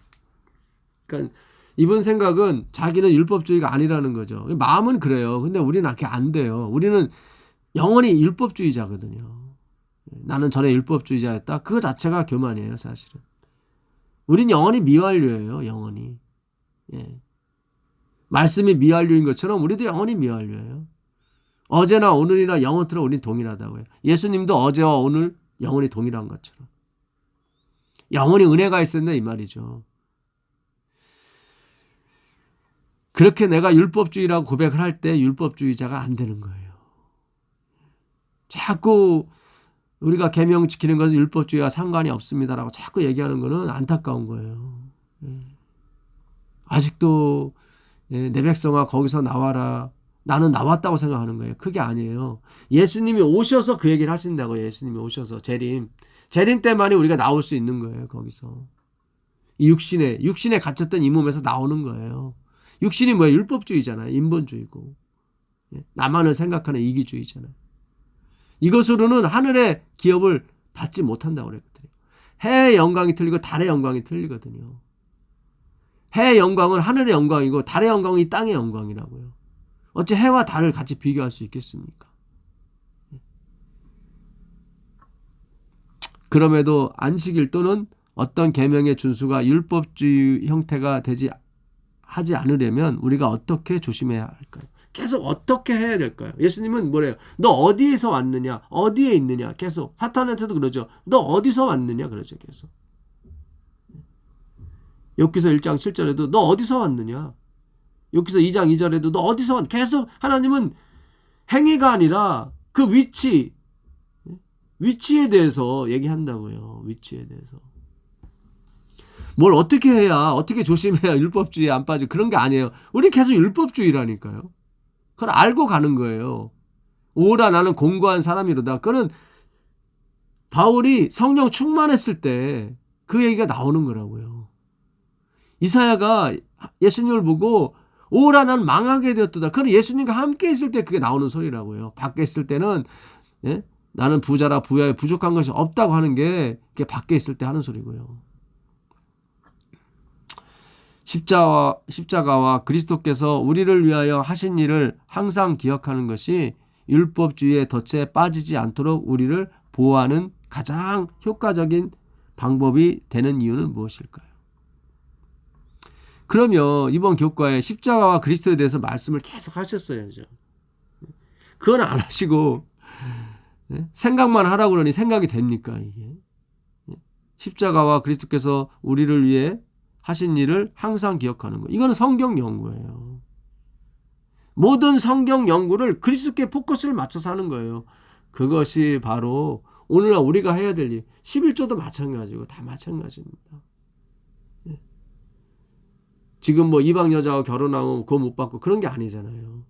그러니까 이분 생각은 자기는 율법주의가 아니라는 거죠. 마음은 그래요. 근데 우리는 그렇게 안 돼요. 우리는 영원히 율법주의자거든요. 나는 전에 율법주의자였다. 그거 자체가 교만이에요, 사실은. 우린 영원히 미완료예요, 영원히. 말씀이 미완료인 것처럼 우리도 영원히 미완료예요. 어제나 오늘이나 영원토록 우린 동일하다고요. 예수님도 어제와 오늘 영원히 동일한 것처럼. 영원히 은혜가 있었네 이 말이죠. 그렇게 내가 율법주의라고 고백을 할 때 율법주의자가 안 되는 거예요. 자꾸 우리가 계명 지키는 것은 율법주의와 상관이 없습니다라고 자꾸 얘기하는 것은 안타까운 거예요. 아직도 내 백성아 거기서 나와라. 나는 나왔다고 생각하는 거예요. 그게 아니에요. 예수님이 오셔서 그 얘기를 하신다고요. 예수님이 오셔서 재림 때만이 우리가 나올 수 있는 거예요. 거기서 이 육신에 갇혔던 이 몸에서 나오는 거예요. 육신이 뭐야? 율법주의잖아요. 인본주의고. 나만을 생각하는 이기주의잖아요. 이것으로는 하늘의 기업을 받지 못한다고 그랬거든요. 해의 영광이 틀리고 달의 영광이 틀리거든요. 해의 영광은 하늘의 영광이고 달의 영광은 이 땅의 영광이라고요. 어째 해와 달을 같이 비교할 수 있겠습니까? 그럼에도 안식일 또는 어떤 계명의 준수가 율법주의 형태가 하지 않으려면 우리가 어떻게 조심해야 할까요? 계속 어떻게 해야 될까요? 예수님은 뭐래요? 너 어디에서 왔느냐? 어디에 있느냐? 계속 사탄한테도 그러죠. 너 어디서 왔느냐? 그러죠. 계속. 욥기서 1장 7절에도 너 어디서 왔느냐? 욥기서 2장 2절에도 너 어디서 왔느냐? 계속 하나님은 행위가 아니라 그 위치에 대해서 얘기한다고요. 위치에 대해서. 뭘 어떻게 해야, 어떻게 조심해야 율법주의에 안 빠지고 그런 게 아니에요. 우리 계속 율법주의라니까요. 그걸 알고 가는 거예요. 오라 나는 공고한 사람이로다. 그거는 바울이 성령 충만했을 때 그 얘기가 나오는 거라고요. 이사야가 예수님을 보고 오라 난 망하게 되었도다. 그건 예수님과 함께 있을 때 그게 나오는 소리라고요. 밖에 있을 때는 나는 부자라 부야에 부족한 것이 없다고 하는 게 그게 밖에 있을 때 하는 소리고요. 십자가와 그리스도께서 우리를 위하여 하신 일을 항상 기억하는 것이 율법주의의 덫에 빠지지 않도록 우리를 보호하는 가장 효과적인 방법이 되는 이유는 무엇일까요? 그러면 이번 교과에 십자가와 그리스도에 대해서 말씀을 계속 하셨어야죠. 그건 안 하시고 생각만 하라고 그러니 생각이 됩니까 이게? 십자가와 그리스도께서 우리를 위해 하신 일을 항상 기억하는 거. 이거는 성경 연구예요. 모든 성경 연구를 그리스도께 포커스를 맞춰서 하는 거예요. 그것이 바로 오늘날 우리가 해야 될 일. 11조도 마찬가지고 다 마찬가지입니다. 지금 뭐 이방 여자와 결혼하고 그거 못 받고 그런 게 아니잖아요.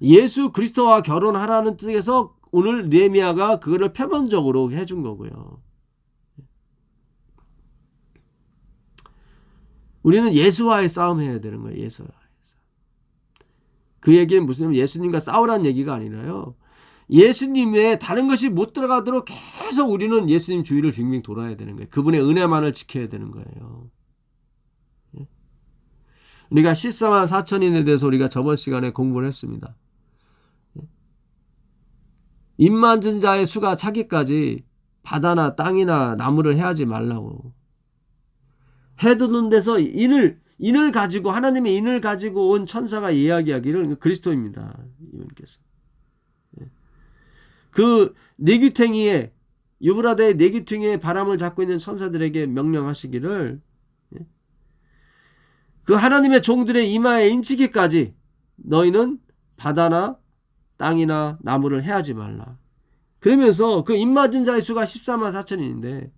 예수 그리스도와 결혼하라는 뜻에서 오늘 느헤미야가 그거를 표면적으로 해준 거고요. 우리는 예수와의 싸움 해야 되는 거예요. 예수와의 싸움. 그 얘기는 무슨 예수님과 싸우라는 얘기가 아니라요. 예수님 외에 다른 것이 못 들어가도록 계속 우리는 예수님 주위를 빙빙 돌아야 되는 거예요. 그분의 은혜만을 지켜야 되는 거예요. 우리가 14만 4천인에 대해서 우리가 저번 시간에 공부를 했습니다. 입만진 자의 수가 차기까지 바다나 땅이나 나무를 해하지 말라고. 해두는 데서 인을 가지고 하나님의 인을 가지고 온 천사가 이야기하기를 그리스도입니다. 이분께서. 그 내귀퉁이에 유브라데의 내귀퉁이에 바람을 잡고 있는 천사들에게 명령하시기를 그 하나님의 종들의 이마에 인치기까지 너희는 바다나 땅이나 나무를 해하지 말라. 그러면서 그 입맞은 자의 수가 14만 4천인데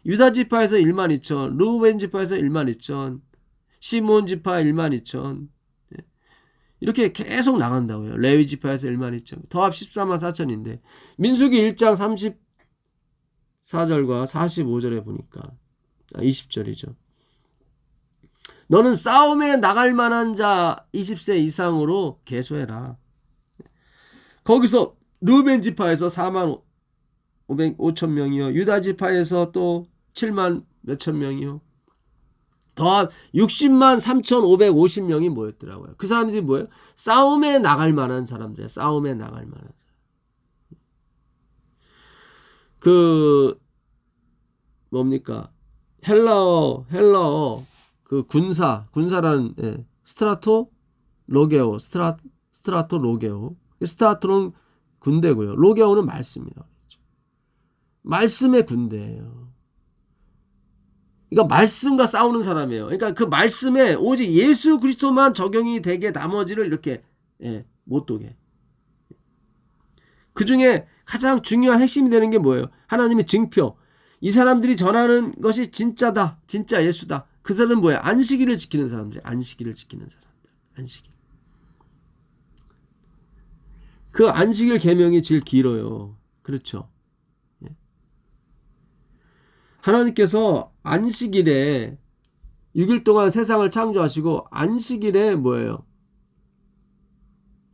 유다 지파에서 1만 2천, 르우벤 지파에서 1만 2천, 시몬 지파 1만 2천 이렇게 계속 나간다고요. 레위 지파에서 1만 2천 더합 14만 4천인데 민수기 1장 34절과 45절에 보니까 20절이죠. 너는 싸움에 나갈 만한 자 20세 이상으로 계수해라. 거기서 르우벤 지파에서 4만 5천 명이요. 유다 지파에서 또 7만 몇천 명이요. 더합 60만 3,550명이 모였더라고요. 그 사람들이 뭐예요? 싸움에 나갈 만한 사람들이에요. 싸움에 나갈 만한 사람. 그 뭡니까? 헬라어 그 군사라는 스트라토 로게오. 스트라토는 군대고요. 로게오는 말씀이라고 그랬죠. 말씀의 군대예요. 그러니까 말씀과 싸우는 사람이에요. 그러니까 그 말씀에 오직 예수 그리스도만 적용이 되게 나머지를 이렇게 못 도게. 그 중에 가장 중요한 핵심이 되는 게 뭐예요? 하나님의 증표. 이 사람들이 전하는 것이 진짜다. 진짜 예수다. 그 사람은 뭐예요? 안식일을 지키는 사람들. 안식일을 지키는 사람들. 안식일. 그 안식일 계명이 제일 길어요. 그렇죠? 하나님께서 안식일에 6일 동안 세상을 창조하시고 안식일에 뭐예요?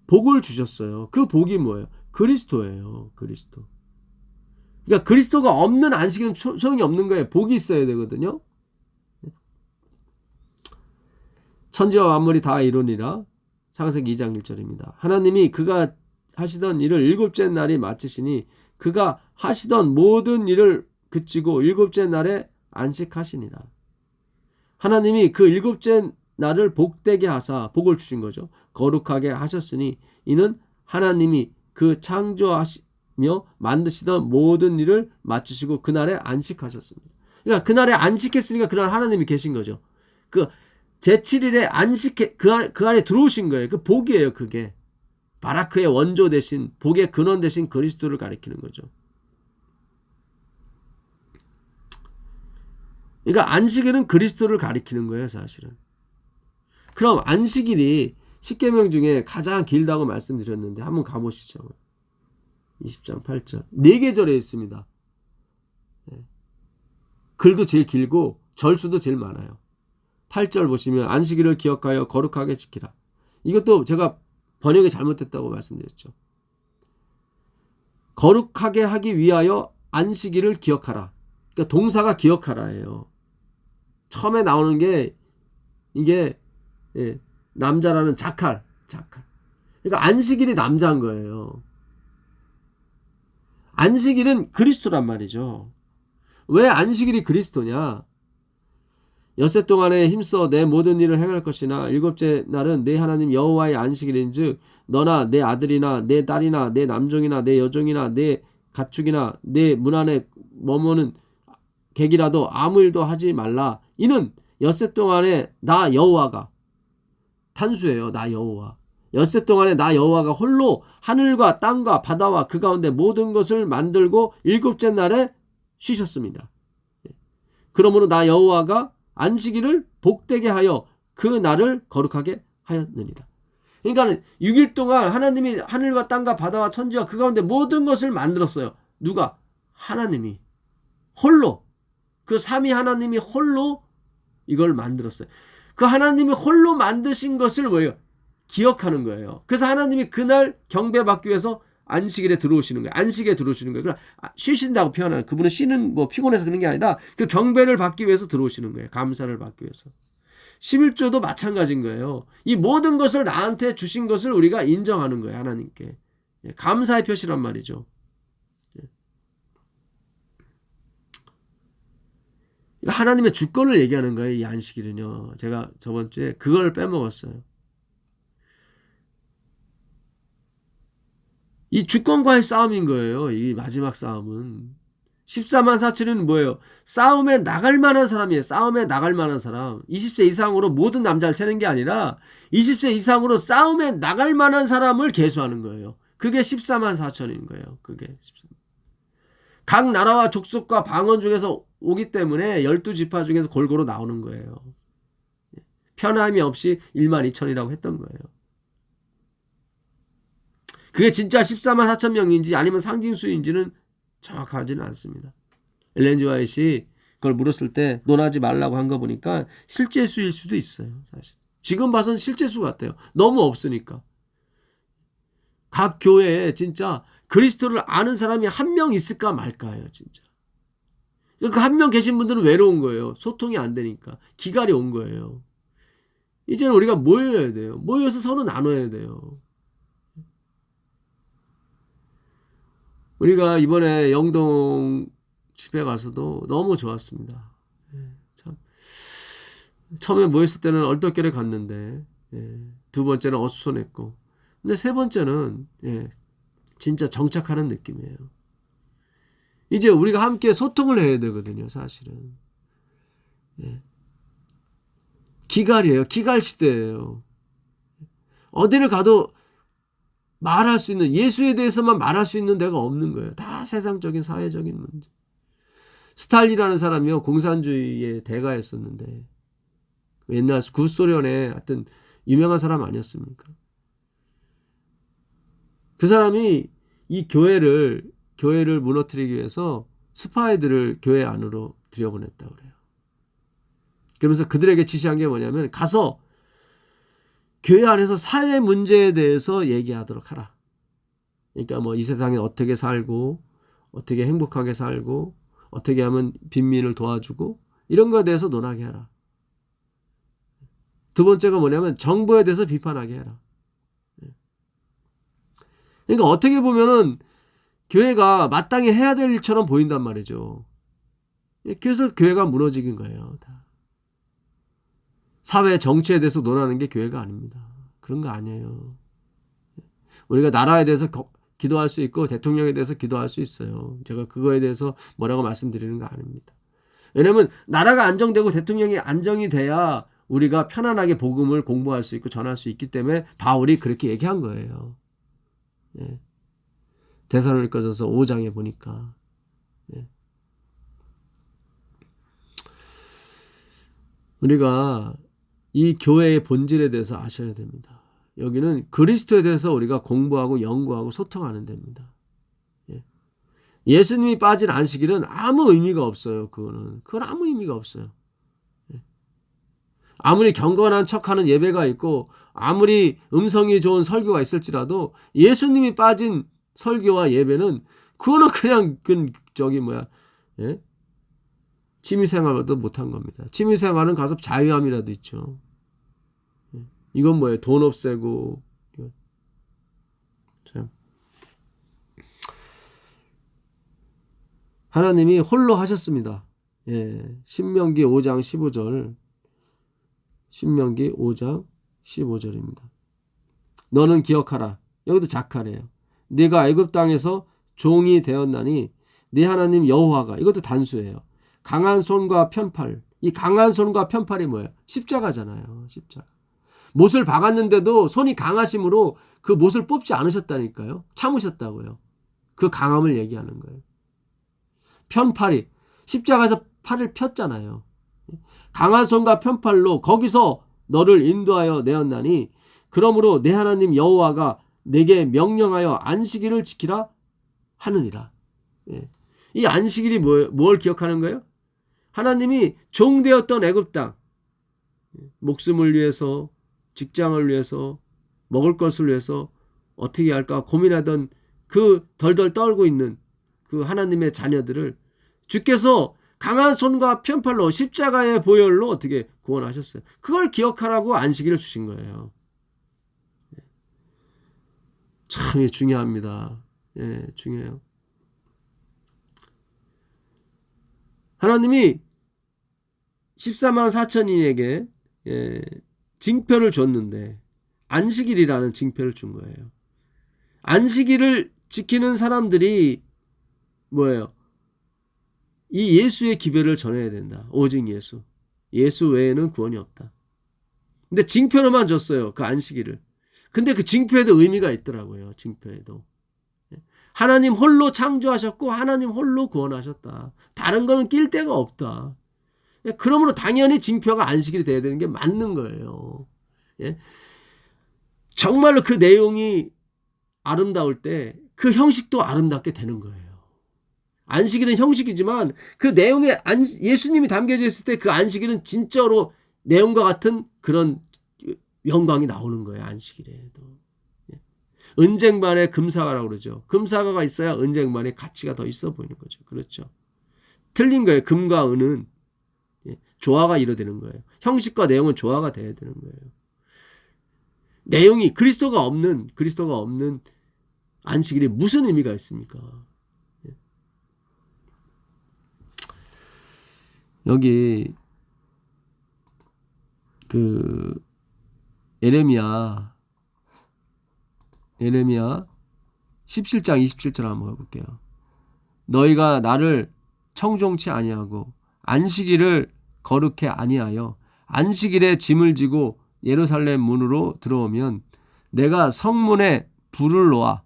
복을 주셨어요. 그 복이 뭐예요? 그리스도예요. 그리스도. 그러니까 그리스도가 없는 안식일은 소용이 없는 거예요. 복이 있어야 되거든요. 천지와 만물이 다 이루니라. 창세기 2장 1절입니다. 하나님이 그가 하시던 일을 일곱째 날이 마치시니 그가 하시던 모든 일을 그치고 일곱째 날에 안식하시니라. 하나님이 그 일곱째 날을 복되게 하사 복을 주신 거죠. 거룩하게 하셨으니 이는 하나님이 그 창조하시며 만드시던 모든 일을 마치시고 그날에 안식하셨습니다. 그러니까 그날에 안식했으니까 그날 하나님이 계신 거죠. 그 제7일에 그 안에 들어오신 거예요. 그 복이에요. 그게 바라크의 원조 대신 복의 근원 대신 그리스도를 가리키는 거죠. 그러니까 안식일은 그리스도를 가리키는 거예요. 사실은. 그럼 안식일이 10계명 중에 가장 길다고 말씀드렸는데 한번 가보시죠. 20장 8절 4계절에 있습니다. 글도 제일 길고 절수도 제일 많아요. 8절 보시면 안식일을 기억하여 거룩하게 지키라. 이것도 제가 번역이 잘못됐다고 말씀드렸죠. 거룩하게 하기 위하여 안식일을 기억하라. 그러니까 동사가 기억하라예요. 처음에 나오는 게 이게 남자라는 자칼. 그러니까 안식일이 남자인 거예요. 안식일은 그리스도란 말이죠. 왜 안식일이 그리스도냐? 엿새 동안에 힘써 내 모든 일을 행할 것이나 일곱째 날은 내 하나님 여호와의 안식일인즉 너나 내 아들이나 내 딸이나 내 남종이나 내 여종이나 내 가축이나 내 문 안에 머무는 객이라도 아무 일도 하지 말라. 이는 엿새 동안에 나 여호와가 단수예요. 나 여호와. 엿새 동안에 나 여호와가 홀로 하늘과 땅과 바다와 그 가운데 모든 것을 만들고 일곱째 날에 쉬셨습니다. 그러므로 나 여호와가 안식일을 복되게 하여 그 날을 거룩하게 하였느니라. 그러니까 6일 동안 하나님이 하늘과 땅과 바다와 천지와 그 가운데 모든 것을 만들었어요. 누가? 하나님이 홀로. 그 삼위 하나님이 홀로 이걸 만들었어요. 그 하나님이 홀로 만드신 것을 뭐예요? 기억하는 거예요. 그래서 하나님이 그날 경배받기 위해서 안식일에 들어오시는 거예요. 안식에 들어오시는 거예요. 그러나 쉬신다고 표현하는, 그분은 쉬는 뭐 피곤해서 그런 게 아니라 그 경배를 받기 위해서 들어오시는 거예요. 감사를 받기 위해서. 11조도 마찬가지인 거예요. 이 모든 것을 나한테 주신 것을 우리가 인정하는 거예요. 하나님께. 감사의 표시란 말이죠. 하나님의 주권을 얘기하는 거예요. 이 안식일은요. 제가 저번 주에 그걸 빼먹었어요. 이 주권과의 싸움인 거예요. 이 마지막 싸움은. 14만 4천은 뭐예요? 싸움에 나갈 만한 사람이에요. 싸움에 나갈 만한 사람. 20세 이상으로 모든 남자를 세는 게 아니라 20세 이상으로 싸움에 나갈 만한 사람을 계수하는 거예요. 그게 14만 4천인 거예요. 그게 14만. 각 나라와 족속과 방언 중에서 오기 때문에 12지파 중에서 골고루 나오는 거예요. 편함이 없이 1만 2천이라고 했던 거예요. 그게 진짜 14만 4천 명인지 아니면 상징수인지는 정확하지는 않습니다. 엘렌 G. 화이트이 그걸 물었을 때 논하지 말라고 한 거 보니까 실제 수일 수도 있어요. 사실 지금 봐서는 실제 수 같아요. 너무 없으니까. 각 교회에 진짜 그리스도를 아는 사람이 한 명 있을까 말까요. 진짜. 그 한 명 계신 분들은 외로운 거예요. 소통이 안 되니까. 기갈이 온 거예요. 이제는 우리가 모여야 돼요. 모여서 서로 나눠야 돼요. 우리가 이번에 영동 집회 가서도 너무 좋았습니다. 참. 처음에 모였을 때는 얼떨결에 갔는데, 두 번째는 어수선했고, 근데 세 번째는 진짜 정착하는 느낌이에요. 이제 우리가 함께 소통을 해야 되거든요. 사실은. 기갈이에요. 기갈 시대예요. 어디를 가도 말할 수 있는, 예수에 대해서만 말할 수 있는 데가 없는 거예요. 다 세상적인 사회적인 문제. 스탈린이라는 사람이요, 공산주의의 대가였었는데 옛날 구소련의 하여튼 유명한 사람 아니었습니까? 그 사람이 이 교회를 무너뜨리기 위해서 스파이들을 교회 안으로 들여보냈다고 그래요. 그러면서 그들에게 지시한 게 뭐냐면 가서 교회 안에서 사회 문제에 대해서 얘기하도록 하라. 그러니까 뭐 이 세상에 어떻게 살고 어떻게 행복하게 살고 어떻게 하면 빈민을 도와주고 이런 거에 대해서 논하게 하라. 두 번째가 뭐냐면 정부에 대해서 비판하게 해라. 그러니까 어떻게 보면은 교회가 마땅히 해야 될 일처럼 보인단 말이죠. 그래서 교회가 무너지긴 거예요. 다. 사회 정치에 대해서 논하는 게 교회가 아닙니다. 그런 거 아니에요. 우리가 나라에 대해서 기도할 수 있고 대통령에 대해서 기도할 수 있어요. 제가 그거에 대해서 뭐라고 말씀드리는 거 아닙니다. 왜냐하면 나라가 안정되고 대통령이 안정이 돼야 우리가 편안하게 복음을 공부할 수 있고 전할 수 있기 때문에 바울이 그렇게 얘기한 거예요. 예. 데살로니가전서 5장에 보니까 예. 우리가 이 교회의 본질에 대해서 아셔야 됩니다. 여기는 그리스도에 대해서 우리가 공부하고 연구하고 소통하는 데입니다. 예. 예수님이 빠진 안식일은 아무 의미가 없어요. 그건 아무 의미가 없어요. 예. 아무리 경건한 척하는 예배가 있고 아무리 음성이 좋은 설교가 있을지라도 예수님이 빠진 설교와 예배는 그거는 그냥 예? 취미생활도 못한 겁니다. 취미생활은 가서 자유함이라도 있죠. 이건 뭐예요? 돈 없애고. 참. 하나님이 홀로 하셨습니다. 예. 신명기 5장 15절. 신명기 5장 15절입니다. 너는 기억하라. 여기도 자카래요. 네가 애굽 땅에서 종이 되었나니 네 하나님 여호와가, 이것도 단수예요. 강한 손과 편팔. 이 강한 손과 편팔이 뭐예요? 십자가잖아요. 십자가. 못을 박았는데도 손이 강하심으로 그 못을 뽑지 않으셨다니까요. 참으셨다고요. 그 강함을 얘기하는 거예요. 편팔이 십자가에서 팔을 폈잖아요. 강한 손과 편팔로 거기서 너를 인도하여 내었나니 그러므로 내 하나님 여호와가 내게 명령하여 안식일을 지키라 하느니라. 예. 이 안식일이 뭘 기억하는 거예요? 하나님이 종되었던 애굽 땅, 목숨을 위해서, 직장을 위해서, 먹을 것을 위해서 어떻게 할까 고민하던 그 덜덜 떨고 있는 그 하나님의 자녀들을 주께서 강한 손과 편팔로 십자가의 보혈로 어떻게 구원하셨어요. 그걸 기억하라고 안식일을 주신 거예요. 참 중요합니다. 예, 중요해요. 하나님이 14만 4천인에게 징표를 줬는데 안식일이라는 징표를 준 거예요. 안식일을 지키는 사람들이 뭐예요? 이 예수의 기별을 전해야 된다. 오직 예수. 예수 외에는 구원이 없다. 근데 징표로만 줬어요. 그 안식일을. 근데 그 징표에도 의미가 있더라고요. 징표에도. 하나님 홀로 창조하셨고 하나님 홀로 구원하셨다. 다른 거는 낄 데가 없다. 그러므로 당연히 징표가 안식일이 돼야 되는 게 맞는 거예요. 예? 정말로 그 내용이 아름다울 때 그 형식도 아름답게 되는 거예요. 안식일은 형식이지만 그 내용에 예수님이 담겨져 있을 때 그 안식일은 진짜로 내용과 같은 그런 영광이 나오는 거예요. 안식일에도. 은쟁반에 금사과라고 그러죠. 금사과가 있어야 은쟁반에 가치가 더 있어 보이는 거죠. 그렇죠. 틀린 거예요. 금과 은은 조화가 이루어지는 거예요. 형식과 내용은 조화가 돼야 되는 거예요. 내용이 그리스도가 없는 안식일이 무슨 의미가 있습니까? 여기 그 예레미야 17장 27절 한번 볼게요. 너희가 나를 청종치 아니하고 안식일을 거룩해 아니하여 안식일에 짐을 지고 예루살렘 문으로 들어오면 내가 성문에 불을 놓아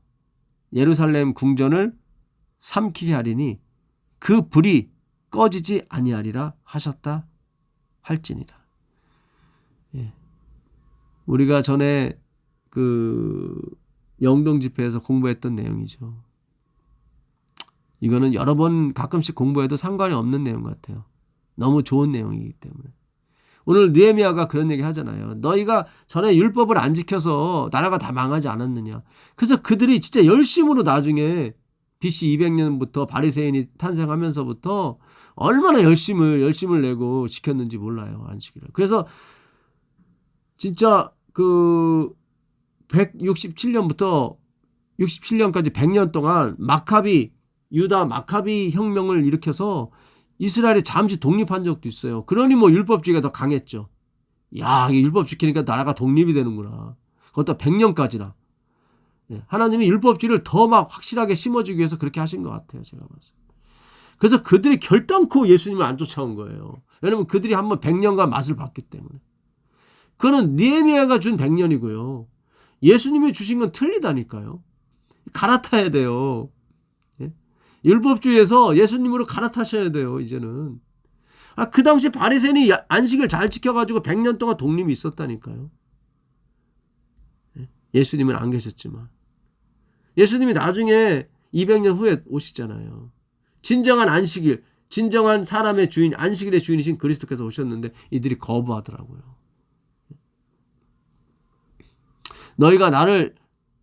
예루살렘 궁전을 삼키게 하리니 그 불이 꺼지지 아니하리라 하셨다 할지니라. 예. 우리가 전에 그 영동 집회에서 공부했던 내용이죠. 이거는 여러 번 가끔씩 공부해도 상관이 없는 내용 같아요. 너무 좋은 내용이기 때문에. 오늘 느헤미야가 그런 얘기 하잖아요. 너희가 전에 율법을 안 지켜서 나라가 다 망하지 않았느냐. 그래서 그들이 진짜 열심으로 나중에 BC 200년부터 바리새인이 탄생하면서부터 얼마나 열심을 내고 지켰는지 몰라요. 안식일을. 그래서 진짜 그 167년부터 67년까지 100년 동안 유다 마카비 혁명을 일으켜서 이스라엘이 잠시 독립한 적도 있어요. 그러니 뭐 율법주의가 더 강했죠. 야, 이 율법 지키니까 나라가 독립이 되는구나. 그것도 100년까지나. 하나님이 율법주의를 더 막 확실하게 심어주기 위해서 그렇게 하신 것 같아요. 제가 봤을 때. 그래서 그들이 결단코 예수님을 안 쫓아온 거예요. 왜냐면 그들이 한번 100년간 맛을 봤기 때문에. 그거는 느헤미야가 준 100년이고요. 예수님이 주신 건 틀리다니까요. 갈아타야 돼요. 율법주의에서 예수님으로 갈아타셔야 돼요. 이제는. 그 당시 바리새인이 안식을 잘 지켜가지고 100년 동안 독립이 있었다니까요. 예수님은 안 계셨지만. 예수님이 나중에 200년 후에 오시잖아요. 진정한 안식일, 진정한 사람의 주인, 안식일의 주인이신 그리스도께서 오셨는데 이들이 거부하더라고요. 너희가 나를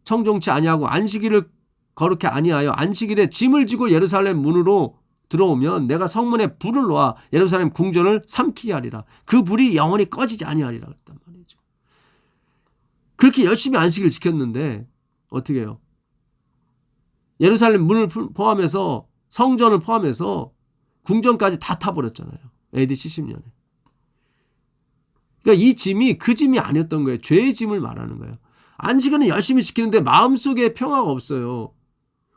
청종치 아니하고 안식일을 거룩히 아니하여 안식일에 짐을 지고 예루살렘 문으로 들어오면 내가 성문에 불을 놓아 예루살렘 궁전을 삼키게 하리라. 그 불이 영원히 꺼지지 아니하리라 그랬단 말이죠. 그렇게 열심히 안식일을 지켰는데 어떻게 해요? 예루살렘 문을 포함해서 성전을 포함해서 궁전까지 다 타버렸잖아요. AD 70년에. 그러니까 이 짐이 그 짐이 아니었던 거예요. 죄의 짐을 말하는 거예요. 안식일은 열심히 지키는데 마음속에 평화가 없어요.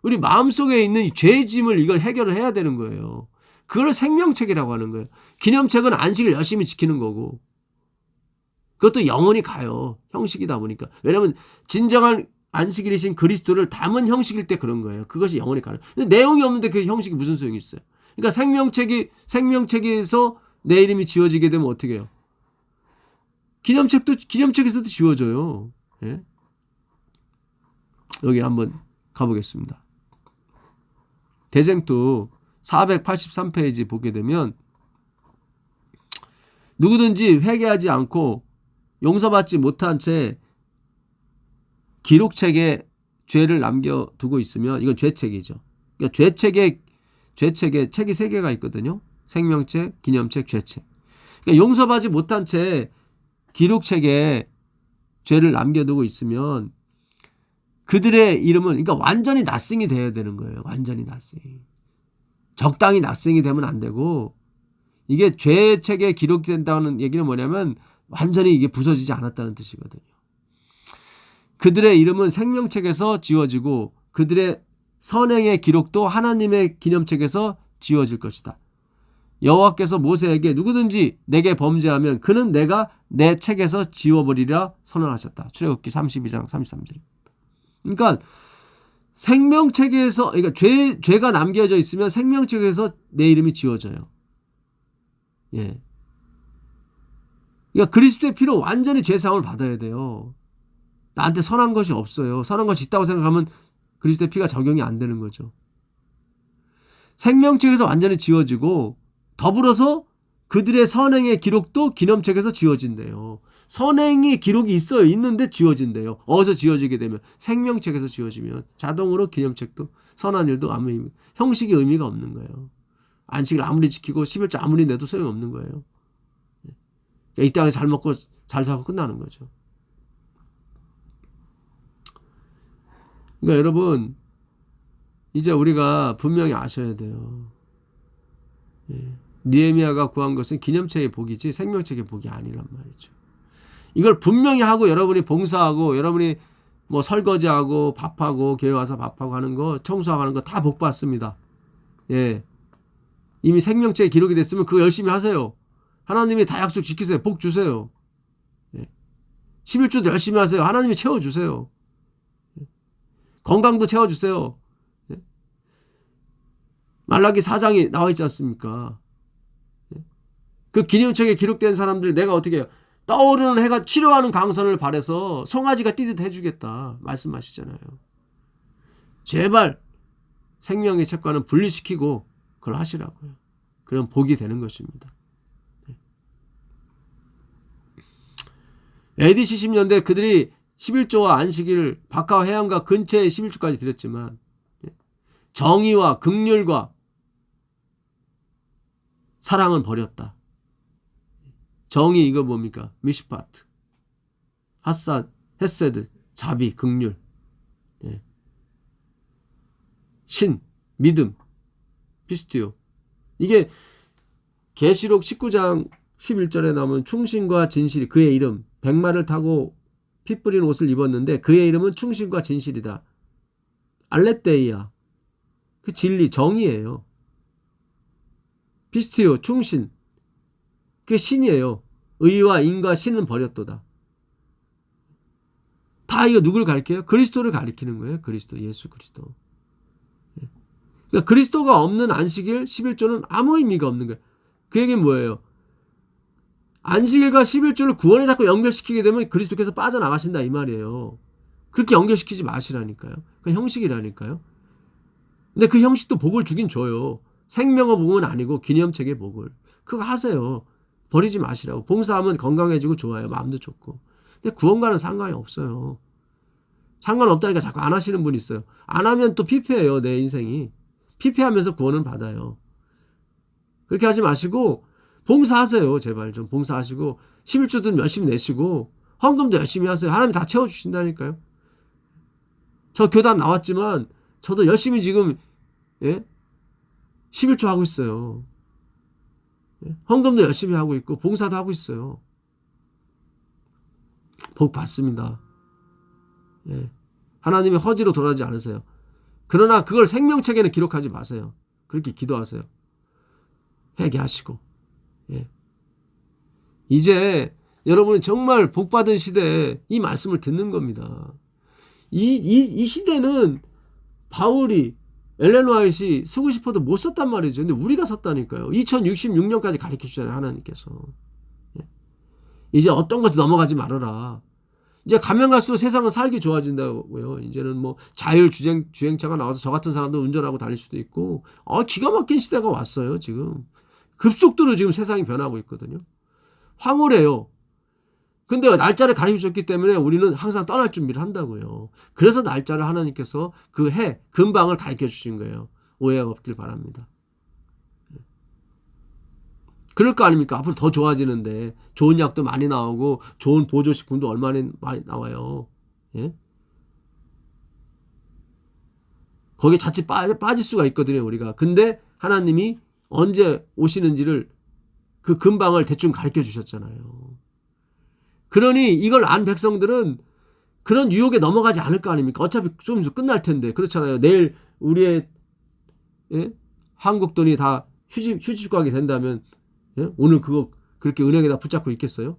우리 마음속에 있는 죄의 짐을 이걸 해결을 해야 되는 거예요. 그걸 생명책이라고 하는 거예요. 기념책은 안식일 열심히 지키는 거고 그것도 영원히 가요. 형식이다 보니까. 왜냐하면 진정한 안식일이신 그리스도를 담은 형식일 때 그런 거예요. 그것이 영원히 가는. 근데 내용이 없는데 그 형식이 무슨 소용이 있어요? 그러니까 생명책에서 내 이름이 지워지게 되면 어떻게 해요? 기념책에서도 지워져요. 예? 여기 한번 가보겠습니다. 대쟁투 483페이지 보게 되면 누구든지 회개하지 않고 용서받지 못한 채 기록책에 죄를 남겨두고 있으면 이건 죄책이죠. 그러니까 죄책에 책이 3개가 있거든요. 생명책, 기념책, 죄책. 그러니까 용서받지 못한 채 기록책에 죄를 남겨두고 있으면 그들의 이름은 그러니까 완전히 낫싱이 돼야 되는 거예요. 완전히 낫싱. 적당히 낫싱이 되면 안 되고 이게 죄책에 기록된다는 얘기는 뭐냐면 완전히 이게 부서지지 않았다는 뜻이거든요. 그들의 이름은 생명책에서 지워지고 그들의 선행의 기록도 하나님의 기념책에서 지워질 것이다. 여호와께서 모세에게 누구든지 내게 범죄하면 그는 내가 내 책에서 지워버리리라 선언하셨다. 출애굽기 32장 33절. 그러니까 생명책에서 그러니까 죄가 남겨져 있으면 생명책에서 내 이름이 지워져요. 예. 그러니까 그리스도의 피로 완전히 죄사함을 받아야 돼요. 나한테 선한 것이 없어요. 선한 것이 있다고 생각하면 그리스도의 피가 적용이 안 되는 거죠. 생명책에서 완전히 지워지고 더불어서 그들의 선행의 기록도 기념책에서 지워진대요. 선행의 기록이 있어요. 있는데 지워진대요. 어디서 지워지게 되면 생명책에서 지워지면 자동으로 기념책도 선한 일도 아무 형식의 의미가 없는 거예요. 안식을 아무리 지키고 11조 아무리 내도 소용없는 거예요. 이 땅에 잘 먹고 잘 살고 끝나는 거죠. 그러니까 여러분 이제 우리가 분명히 아셔야 돼요. 느헤미야가 구한 것은 기념책의 복이지 생명책의 복이 아니란 말이죠. 이걸 분명히 하고 여러분이 봉사하고 여러분이 뭐 설거지하고 밥하고 교회 와서 밥하고 하는 거 청소하고 하는 거 다 복 받습니다. 예. 이미 생명책에 기록이 됐으면 그거 열심히 하세요. 하나님이 다 약속 지키세요. 복 주세요. 예. 11조도 열심히 하세요. 하나님이 채워주세요. 예. 건강도 채워주세요. 예. 말라기 4장이 나와 있지 않습니까? 예. 그 기념책에 기록된 사람들이 내가 어떻게 해요? 떠오르는 해가 치료하는 강선을 발해서 송아지가 뛰듯 해주겠다 말씀하시잖아요. 제발 생명의 책과는 분리시키고 그걸 하시라고요. 그럼 복이 되는 것입니다. AD 70년대 그들이 11조와 안식일을 바카와 해안가 근처에 11조까지 드렸지만 정의와 긍휼과 사랑은 버렸다. 정의 이거 뭡니까? 미시파트, 하사, 헤세드, 자비, 긍휼, 신, 믿음, 피스티오. 이게 계시록 19장 11절에 나오면 충신과 진실이 그의 이름, 백마를 타고 피 뿌린 옷을 입었는데 그의 이름은 충신과 진실이다. 알레테이야. 그 진리, 정의예요. 피스티오, 충신. 그게 신이에요. 의와 인과 신은 버렸도다. 다 이거 누굴 가리켜요? 그리스도를 가리키는 거예요. 그리스도, 예수 그리스도. 그러니까 그리스도가 없는 안식일 11조는 아무 의미가 없는 거예요. 그 얘기는 뭐예요? 안식일과 11조를 구원에 자꾸 연결시키게 되면 그리스도께서 빠져나가신다 이 말이에요. 그렇게 연결시키지 마시라니까요. 그 형식이라니까요. 근데 그 형식도 복을 주긴 줘요. 생명의 복은 아니고 기념책의 복을. 그거 하세요. 버리지 마시라고. 봉사하면 건강해지고 좋아요. 마음도 좋고. 근데 구원과는 상관이 없어요. 상관없다니까 자꾸 안 하시는 분이 있어요. 안 하면 또 피폐해요. 내 인생이. 피폐하면서 구원을 받아요. 그렇게 하지 마시고 봉사하세요. 제발 좀 봉사하시고 11조든 열심히 내시고 헌금도 열심히 하세요. 하나님 다 채워주신다니까요. 저 교단 나왔지만 저도 열심히 지금 11조 하고 있어요. 헌금도 열심히 하고 있고 봉사도 하고 있어요. 복 받습니다. 하나님이 허지로 돌아가지 않으세요. 그러나 그걸 생명책에는 기록하지 마세요. 그렇게 기도하세요. 회개하시고. 이제 여러분이 정말 복받은 시대에 이 말씀을 듣는 겁니다. 이 시대는 바울이 엘렌 화이트이 쓰고 싶어도 못 썼단 말이죠. 근데 우리가 썼다니까요. 2066년까지 가르쳐 주잖아요. 하나님께서. 이제 어떤 것도 넘어가지 말아라. 이제 가면 갈수록 세상은 살기 좋아진다고요. 이제는 뭐 자율 주행차가 나와서 저 같은 사람도 운전하고 다닐 수도 있고 기가 막힌 시대가 왔어요. 지금 급속도로 지금 세상이 변하고 있거든요. 황홀해요. 근데 날짜를 가르쳐 줬기 때문에 우리는 항상 떠날 준비를 한다고요. 그래서 날짜를 하나님께서 그 해 근방을 가르쳐 주신 거예요. 오해가 없길 바랍니다. 그럴 거 아닙니까? 앞으로 더 좋아지는데 좋은 약도 많이 나오고 좋은 보조식품도 얼마나 많이 나와요. 거기에 자칫 빠질 수가 있거든요. 우리가. 근데 하나님이 언제 오시는지를 그 근방을 대충 가르쳐 주셨잖아요. 그러니 이걸 안 백성들은 그런 유혹에 넘어가지 않을 거 아닙니까? 어차피 좀 있으면 끝날 텐데. 그렇잖아요. 내일 우리의 한국 돈이 다 휴지 가게 된다면 오늘 그거 그렇게 은행에다 붙잡고 있겠어요?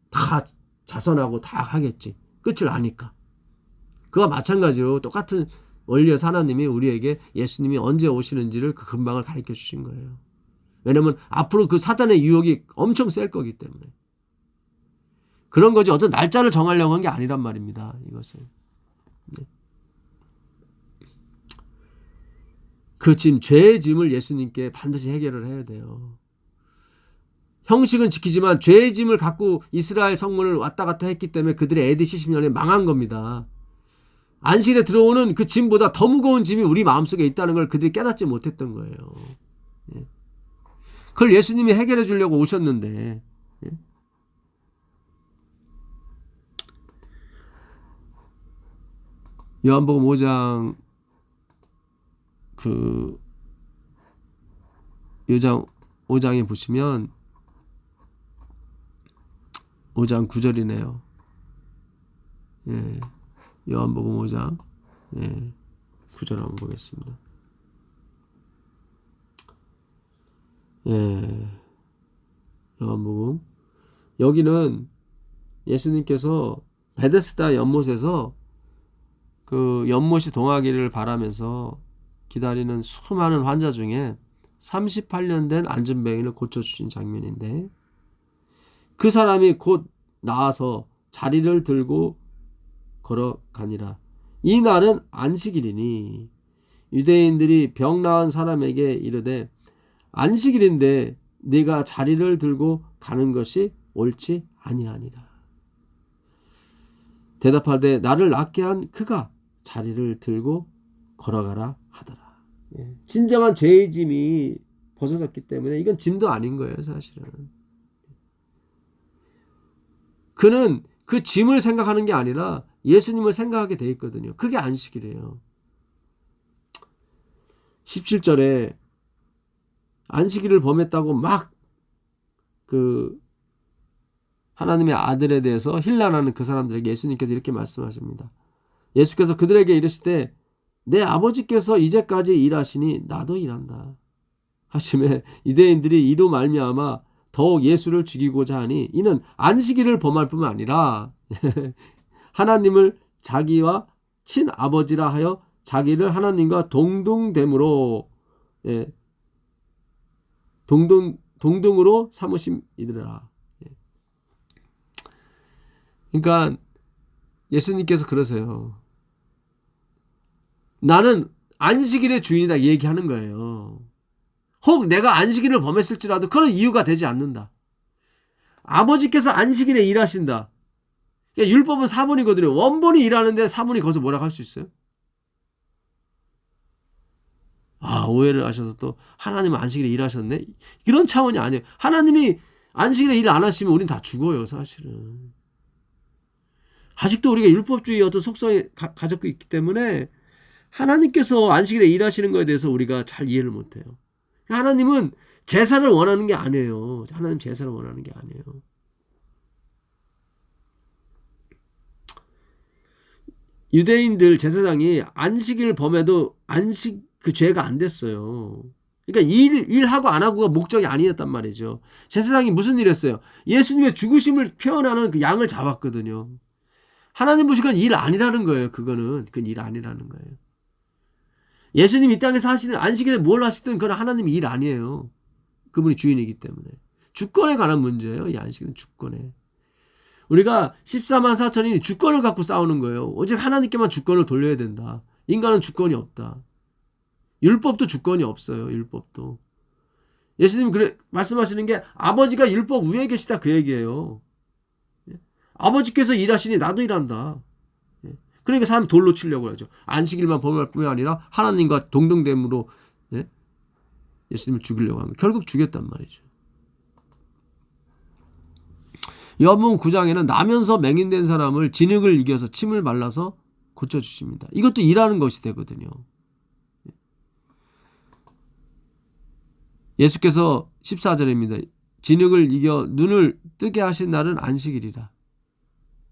다 자선하고 다 하겠지. 끝을 아니까. 그와 마찬가지로 똑같은 원리에서 하나님이 우리에게 예수님이 언제 오시는지를 그 근방을 가르쳐 주신 거예요. 왜냐면 앞으로 그 사단의 유혹이 엄청 셀 거기 때문에. 그런 거지 어떤 날짜를 정하려고 한 게 아니란 말입니다. 이것은. 그 짐, 죄의 짐을 예수님께 반드시 해결을 해야 돼요. 형식은 지키지만 죄의 짐을 갖고 이스라엘 성문을 왔다 갔다 했기 때문에 그들의 AD 70년에 망한 겁니다. 안식일에 들어오는 그 짐보다 더 무거운 짐이 우리 마음속에 있다는 걸 그들이 깨닫지 못했던 거예요. 그걸 예수님이 해결해 주려고 오셨는데 요한복음 5장 5장에 보시면 5장 9절이네요. 요한복음 5장 9절 한번 보겠습니다. 요한복음 여기는 예수님께서 베데스다 연못에서 그 연못이 동하기를 바라면서 기다리는 수많은 환자 중에 38년 된 안전병인을 고쳐주신 장면인데 그 사람이 곧 나와서 자리를 들고 걸어가니라. 이 날은 안식일이니 유대인들이 병 나은 사람에게 이르되 안식일인데 네가 자리를 들고 가는 것이 옳지 아니하니라. 대답하되 나를 낫게 한 그가 자리를 들고 걸어가라 하더라. 진정한 죄의 짐이 벗어졌기 때문에 이건 짐도 아닌 거예요, 사실은. 그는 그 짐을 생각하는 게 아니라 예수님을 생각하게 돼 있거든요. 그게 안식이래요. 17절에 안식일을 범했다고 막 그 하나님의 아들에 대해서 힐난하는 그 사람들에게 예수님께서 이렇게 말씀하십니다. 예수께서 그들에게 이르시되 내 아버지께서 이제까지 일하시니 나도 일한다 하시매 유대인들이 이로 말미암아 더욱 예수를 죽이고자 하니 이는 안식일을 범할 뿐만 아니라 하나님을 자기와 친아버지라 하여 자기를 하나님과 동등됨으로 동등으로 삼으심이더라. 그러니까 예수님께서 그러세요. 나는 안식일의 주인이다 얘기하는 거예요. 혹 내가 안식일을 범했을지라도 그런 이유가 되지 않는다. 아버지께서 안식일에 일하신다. 그러니까 율법은 사본이거든요. 원본이 일하는데 사본이 거기서 뭐라고 할 수 있어요? 오해를 하셔서 또 하나님은 안식일에 일하셨네? 이런 차원이 아니에요. 하나님이 안식일에 일 안 하시면 우린 다 죽어요, 사실은. 아직도 우리가 율법주의 어떤 속성이 가졌고 있기 때문에 하나님께서 안식일에 일하시는 것에 대해서 우리가 잘 이해를 못해요. 하나님은 제사를 원하는 게 아니에요. 하나님 제사를 원하는 게 아니에요. 유대인들 제사장이 안식일 범해도 그 죄가 안 됐어요. 그러니까 일하고 안 하고가 목적이 아니었단 말이죠. 제사장이 무슨 일 했어요? 예수님의 죽으심을 표현하는 그 양을 잡았거든요. 하나님 보시기엔 일 아니라는 거예요. 그건 일 아니라는 거예요. 예수님 이 땅에서 하시는 안식일에 뭘 하시든 그건 하나님 일 아니에요. 그분이 주인이기 때문에. 주권에 관한 문제예요. 이 안식일은 주권에. 우리가 14만 4천인이 주권을 갖고 싸우는 거예요. 오직 하나님께만 주권을 돌려야 된다. 인간은 주권이 없다. 율법도 주권이 없어요. 율법도. 예수님이 말씀하시는 게 아버지가 율법 위에 계시다 그 얘기예요. 아버지께서 일하시니 나도 일한다. 그러니까 사람이 돌로 치려고 하죠. 안식일만 범할 뿐만 아니라 하나님과 동등됨으로 예수님을 죽이려고 하면 결국 죽였단 말이죠. 요한복음 9장에는 나면서 맹인된 사람을 진흙을 이겨서 침을 발라서 고쳐주십니다. 이것도 일하는 것이 되거든요. 예수께서 14절입니다. 진흙을 이겨 눈을 뜨게 하신 날은 안식일이라.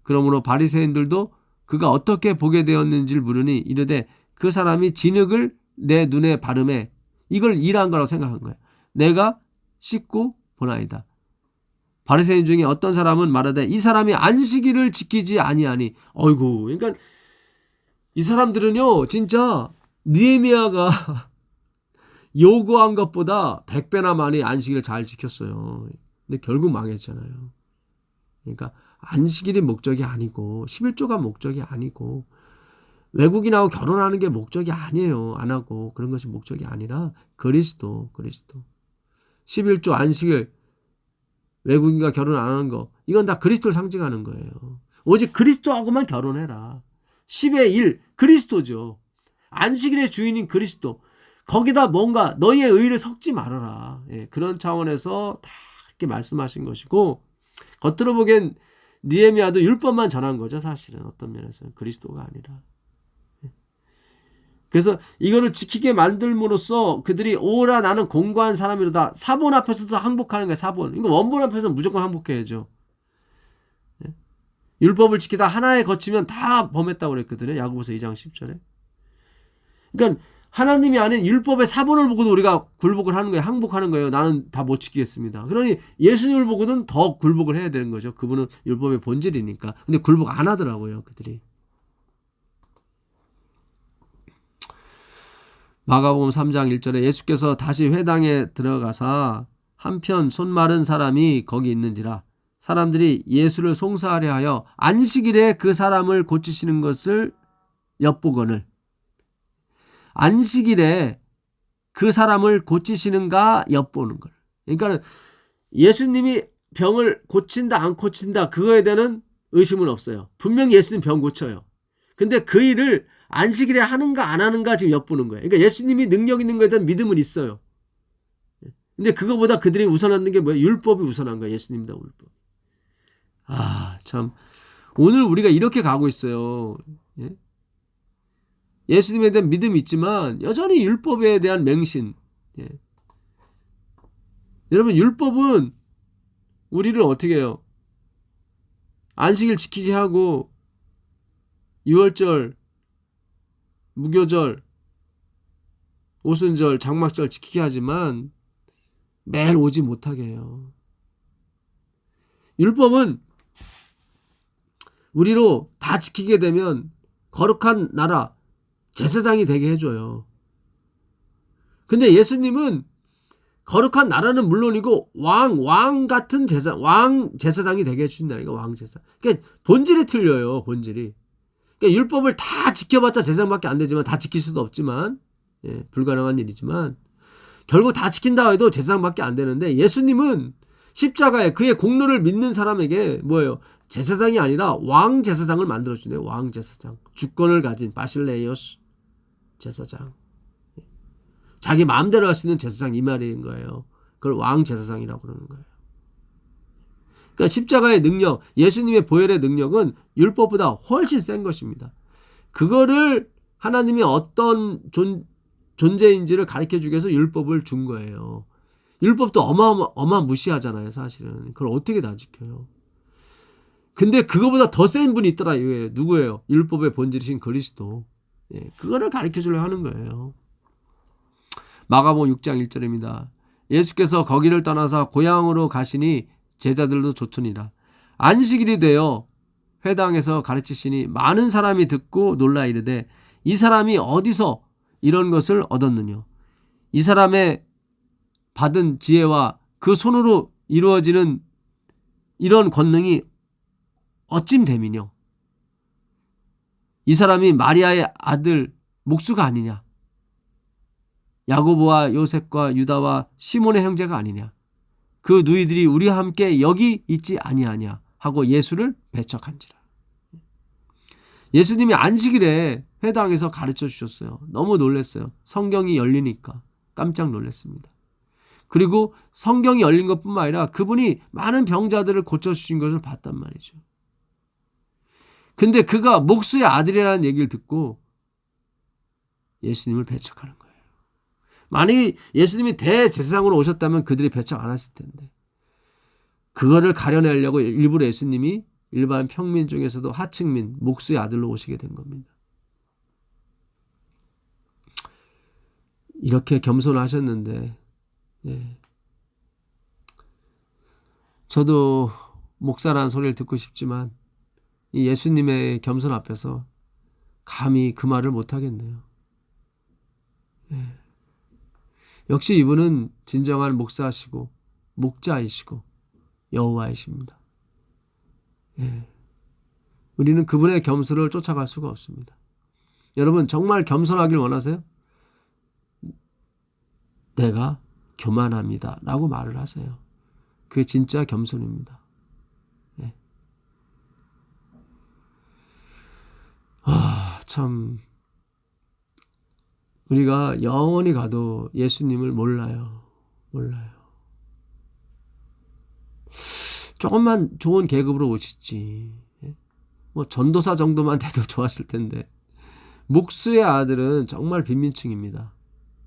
그러므로 바리새인들도 그가 어떻게 보게 되었는지를 물으니 이르되 그 사람이 진흙을 내 눈에 바르매 이걸 일한 거라고 생각한 거야. 내가 씻고 보나이다. 바리새인 중에 어떤 사람은 말하되 이 사람이 안식일을 지키지 아니하니. 어이구, 그러니까 이 사람들은요 진짜 느헤미야가 요구한 것보다 100배나 많이 안식일을 잘 지켰어요. 근데 결국 망했잖아요. 그러니까 안식일이 목적이 아니고 11조가 목적이 아니고 외국인하고 결혼하는 게 목적이 아니에요. 안 하고 그런 것이 목적이 아니라 그리스도 11조 안식일 외국인과 결혼 안 하는 거 이건 다 그리스도를 상징하는 거예요. 오직 그리스도하고만 결혼해라. 10의 1 그리스도죠. 안식일의 주인인 그리스도. 거기다 뭔가 너희의 의를 섞지 말아라. 그런 차원에서 다 이렇게 말씀하신 것이고 겉으로 보기엔 느헤미야도 율법만 전한 거죠. 사실은 어떤 면에서는 그리스도가 아니라. 그래서 이거를 지키게 만들므로써 그들이 오라 나는 공고한 사람이로다. 사본 앞에서도 항복하는 거예요. 사본. 이거 원본 앞에서는 무조건 항복해야죠. 율법을 지키다 하나에 거치면 다 범했다고 그랬거든요. 야고보서 2장 10절에. 그러니까 하나님이 아닌 율법의 사본을 보고도 우리가 굴복을 하는 거예요. 항복하는 거예요. 나는 다 못 지키겠습니다. 그러니 예수님을 보고는 더 굴복을 해야 되는 거죠. 그분은 율법의 본질이니까. 근데 굴복 안 하더라고요. 그들이. 마가복음 3장 1절에 예수께서 다시 회당에 들어가사 한편 손 마른 사람이 거기 있는지라 사람들이 예수를 송사하려 하여 안식일에 그 사람을 고치시는 것을 엿보거늘. 안식일에 그 사람을 고치시는가 엿보는 걸. 그러니까 예수님이 병을 고친다 안 고친다 그거에 대한 의심은 없어요. 분명히 예수님 병 고쳐요. 근데 그 일을 안식일에 하는가 안 하는가 지금 엿보는 거예요. 그러니까 예수님이 능력 있는 것에 대한 믿음은 있어요. 근데 그거보다 그들이 우선하는 게 뭐예요? 율법이 우선한 거예요. 예수님보다 율법. 참. 오늘 우리가 이렇게 가고 있어요. 예? 예수님에 대한 믿음이 있지만 여전히 율법에 대한 맹신. 예. 여러분, 율법은 우리를 어떻게 해요? 안식일 지키게 하고 유월절, 무교절, 오순절, 장막절 지키게 하지만 매일 오지 못하게 해요. 율법은 우리로 다 지키게 되면 거룩한 나라, 제사장이 되게 해줘요. 근데 예수님은 거룩한 나라는 물론이고 왕 같은 왕 제사장이 되게 해준다니까. 왕 제사. 그러니까 본질이 틀려요. 본질이. 그러니까 율법을 다 지켜봤자 제사장밖에 안 되지만, 다 지킬 수도 없지만, 예, 불가능한 일이지만 결국 다 지킨다 해도 제사장밖에 안 되는데, 예수님은 십자가에 그의 공로를 믿는 사람에게 뭐예요? 제사장이 아니라 왕 제사장을 만들어주네요. 왕 제사장. 주권을 가진 바실레이오스 제사장. 자기 마음대로 할 수 있는 제사장, 이 말인 거예요. 그걸 왕 제사장이라고 그러는 거예요. 그러니까 십자가의 능력, 예수님의 보혈의 능력은 율법보다 훨씬 센 것입니다. 그거를 하나님이 어떤 존재인지를 가르쳐주기 위해서 율법을 준 거예요. 율법도 어마무시하잖아요, 사실은. 그걸 어떻게 다 지켜요? 근데 그거보다 더 센 분이 있더라, 이거예요. 누구예요? 율법의 본질이신 그리스도. 예, 그거를 가르쳐주려고 하는 거예요. 마가복음 6장 1절입니다. 예수께서 거기를 떠나서 고향으로 가시니 제자들도 좋더니라. 안식일이 되어 회당에서 가르치시니 많은 사람이 듣고 놀라 이르되, 이 사람이 어디서 이런 것을 얻었느냐? 이 사람의 받은 지혜와 그 손으로 이루어지는 이런 권능이 어찜 됨이뇨? 이 사람이 마리아의 아들 목수가 아니냐? 야고보와 요셉과 유다와 시몬의 형제가 아니냐? 그 누이들이 우리와 함께 여기 있지 아니하냐? 하고 예수를 배척한지라. 예수님이 안식일에 회당에서 가르쳐 주셨어요. 너무 놀랐어요. 성경이 열리니까 깜짝 놀랐습니다. 그리고 성경이 열린 것뿐만 아니라 그분이 많은 병자들을 고쳐주신 것을 봤단 말이죠. 근데 그가 목수의 아들이라는 얘기를 듣고 예수님을 배척하는 거예요. 만약에 예수님이 대제사장으로 오셨다면 그들이 배척 안 했을 텐데, 그거를 가려내려고 일부러 예수님이 일반 평민 중에서도 하층민, 목수의 아들로 오시게 된 겁니다. 이렇게 겸손하셨는데, 예. 저도 목사라는 소리를 듣고 싶지만 이 예수님의 겸손 앞에서 감히 그 말을 못하겠네요. 예. 역시 이분은 진정한 목사시고 목자이시고 여호와이십니다. 예. 우리는 그분의 겸손을 쫓아갈 수가 없습니다. 여러분, 정말 겸손하길 원하세요? 내가 교만합니다 라고 말을 하세요. 그게 진짜 겸손입니다. 예. 참, 우리가 영원히 가도 예수님을 몰라요. 조금만 좋은 계급으로 오시지. 뭐 전도사 정도만 돼도 좋았을 텐데. 목수의 아들은 정말 빈민층입니다.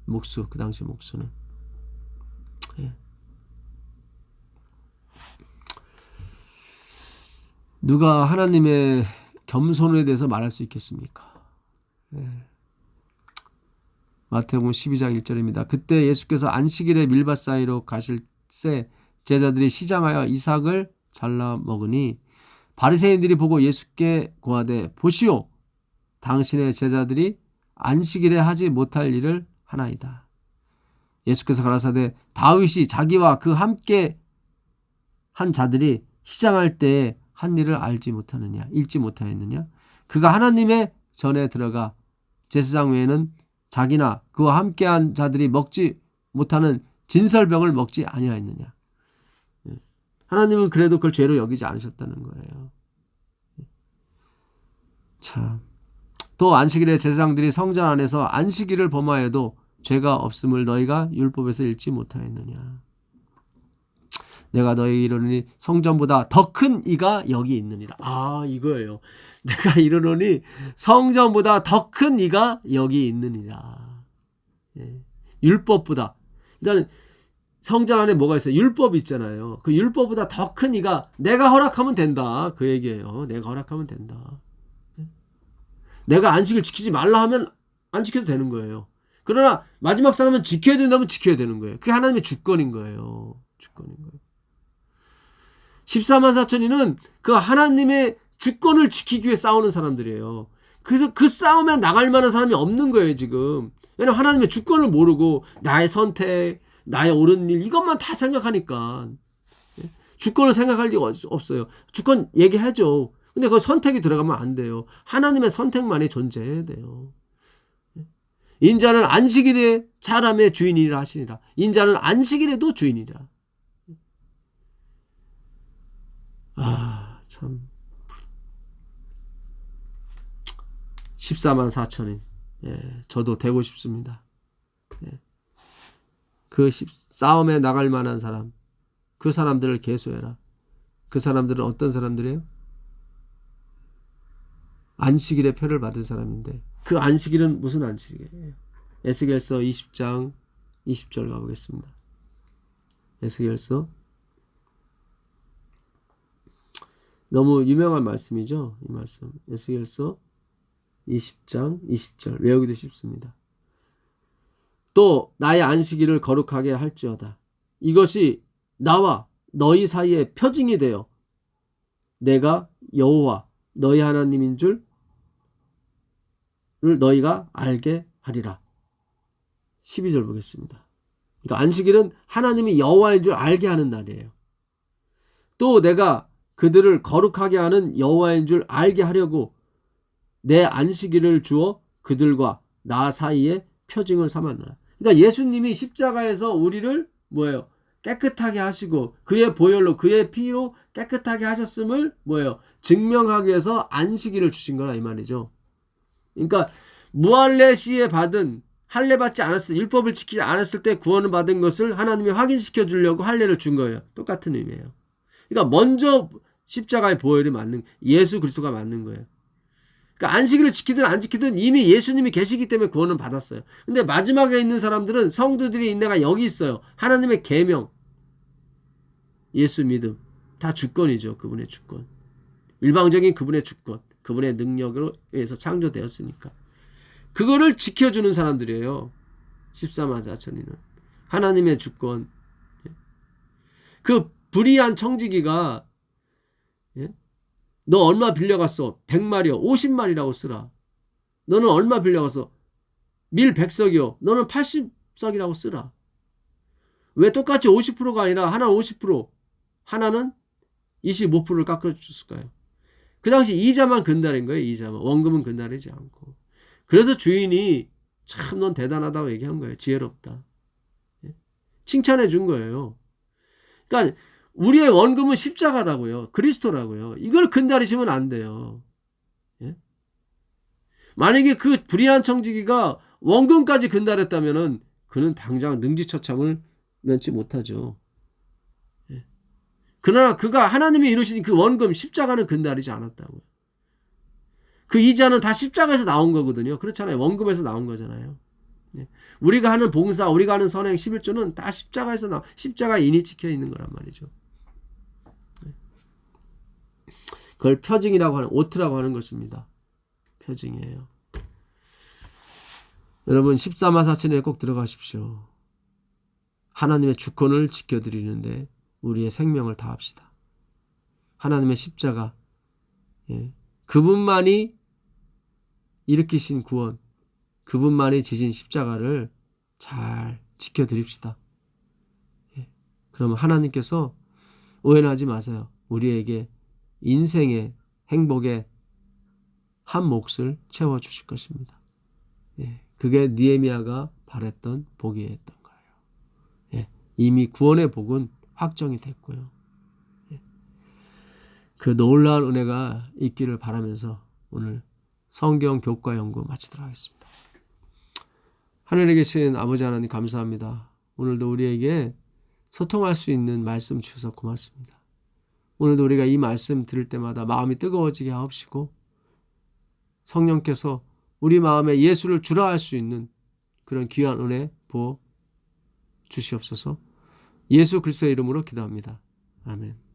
목수, 그 당시 목수는. 예. 누가 하나님의 겸손에 대해서 말할 수 있겠습니까? 예. 마태복음 12장 1절입니다. 그때 예수께서 안식일에 밀밭 사이로 가실 새 제자들이 시장하여 이삭을 잘라 먹으니 바리새인들이 보고 예수께 고하되, 보시오, 당신의 제자들이 안식일에 하지 못할 일을 하나이다. 예수께서 가라사대, 다윗이 자기와 그 함께 한 자들이 시장할 때에 한 일을 읽지 못하였느냐? 그가 하나님의 전에 들어가 제사장 외에는 자기나 그와 함께한 자들이 먹지 못하는 진설병을 먹지 아니하였느냐? 하나님은 그래도 그걸 죄로 여기지 않으셨다는 거예요. 참. 또 안식일에 제사장들이 성전 안에서 안식일을 범하여도 죄가 없음을 너희가 율법에서 읽지 못하였느냐. 내가 너희 이르노니 성전보다 더 큰 이가 여기 있느니라. 아, 이거예요. 내가 이르노니 성전보다 더 큰 이가 여기 있느니라. 예. 율법보다. 그러니까 성전 안에 뭐가 있어요? 율법이 있잖아요. 그 율법보다 더 큰 이가 내가 허락하면 된다. 그 얘기예요. 내가 허락하면 된다. 내가 안식을 지키지 말라 하면 안 지켜도 되는 거예요. 그러나 마지막 사람은 지켜야 된다면 지켜야 되는 거예요. 그게 하나님의 주권인 거예요. 주권인 거예요. 14만 4천이는 그 하나님의 주권을 지키기 위해 싸우는 사람들이에요. 그래서 그 싸움에 나갈 만한 사람이 없는 거예요, 지금. 왜냐하면 하나님의 주권을 모르고 나의 선택, 나의 옳은 일 이것만 다 생각하니까. 주권을 생각할 리가 없어요. 주권 얘기하죠. 근데 그 선택이 들어가면 안 돼요. 하나님의 선택만이 존재해야 돼요. 인자는 안식일에 사람의 주인이라 하시니라. 인자는 안식일에도 주인이라. 아, 참. 14만 4천인. 예, 저도 되고 싶습니다. 예. 그 싸움에 나갈 만한 사람, 그 사람들을 계수해라. 그 사람들은 어떤 사람들이에요? 안식일의 표를 받은 사람인데 그 안식일은 무슨 안식일이에요? 에스겔서 20장 20절 가보겠습니다. 에스겔서 너무 유명한 말씀이죠. 이 말씀 에스겔서 20장 20절 외우기도 쉽습니다. 또 나의 안식일을 거룩하게 할지어다. 이것이 나와 너희 사이에 표징이 되어 내가 여호와 너희 하나님인 줄을 너희가 알게 하리라. 12절 보겠습니다. 그러니까 안식일은 하나님이 여호와인 줄 알게 하는 날이에요. 또 내가 그들을 거룩하게 하는 여호와인 줄 알게 하려고 내 안식일을 주어 그들과 나 사이에 표징을 삼았노라. 그러니까 예수님이 십자가에서 우리를 뭐예요? 깨끗하게 하시고 그의 보혈로 그의 피로 깨끗하게 하셨음을 뭐예요? 증명하기 위해서 안식일을 주신 거라 이 말이죠. 그러니까 무할례 시에 받은 할례 받지 않았을 때 율법을 지키지 않았을 때 구원을 받은 것을 하나님이 확인시켜 주려고 할례를 준 거예요. 똑같은 의미예요. 그러니까 먼저 십자가의 보혈이 맞는 예수 그리스도가 맞는 거예요. 그러니까 안식일을 지키든 안 지키든 이미 예수님이 계시기 때문에 구원을 받았어요. 근데 마지막에 있는 사람들은 성도들이 있는 데가 여기 있어요. 하나님의 계명, 예수 믿음 다 주권이죠. 그분의 주권. 일방적인 그분의 주권, 그분의 능력으로 의해서 창조되었으니까. 그거를 지켜주는 사람들이에요. 14만 4천이는. 하나님의 주권. 그 불의한 청지기가 너 얼마 빌려갔어? 100마리요. 50마리라고 쓰라. 너는 얼마 빌려갔어? 밀 100석이요. 너는 80석이라고 쓰라. 왜 똑같이 50%가 아니라 하나는 50%, 하나는 25%를 깎아줬을까요? 그 당시 이자만 근달인 거예요. 이자만. 원금은 근달이지 않고. 그래서 주인이 참 넌 대단하다고 얘기한 거예요. 지혜롭다. 칭찬해 준 거예요. 그러니까 우리의 원금은 십자가라고요. 그리스도라고요. 이걸 근달이시면 안 돼요. 예? 만약에 그 불의한 청지기가 원금까지 근달했다면은 그는 당장 능지처참을 면치 못하죠. 예? 그러나 그가 하나님이 이루신 그 원금 십자가는 근달이지 않았다고요. 그 이자는 다 십자가에서 나온 거거든요. 그렇잖아요. 원금에서 나온 거잖아요. 예? 우리가 하는 봉사, 우리가 하는 선행 11조는 다 십자가에서 십자가에 인이 찍혀 있는 거란 말이죠. 그걸 표징이라고 하는, 오트라고 하는 것입니다. 표징이에요. 여러분 14만 4천에 꼭 들어가십시오. 하나님의 주권을 지켜드리는데 우리의 생명을 다합시다. 하나님의 십자가, 그분만이 일으키신 구원, 그분만이 지신 십자가를 잘 지켜드립시다. 그러면 하나님께서 오해는 하지 마세요. 우리에게 인생의 행복의 한 몫을 채워주실 것입니다. 그게 느헤미야가 바랬던 복이었던 거예요. 이미 구원의 복은 확정이 됐고요. 그 놀라운 은혜가 있기를 바라면서 오늘 성경 교과 연구 마치도록 하겠습니다. 하늘에 계신 아버지 하나님 감사합니다. 오늘도 우리에게 소통할 수 있는 말씀 주셔서 고맙습니다. 오늘도 우리가 이 말씀 들을 때마다 마음이 뜨거워지게 하옵시고 성령께서 우리 마음에 예수를 주라 할 수 있는 그런 귀한 은혜 부어 주시옵소서. 예수 그리스도의 이름으로 기도합니다. 아멘.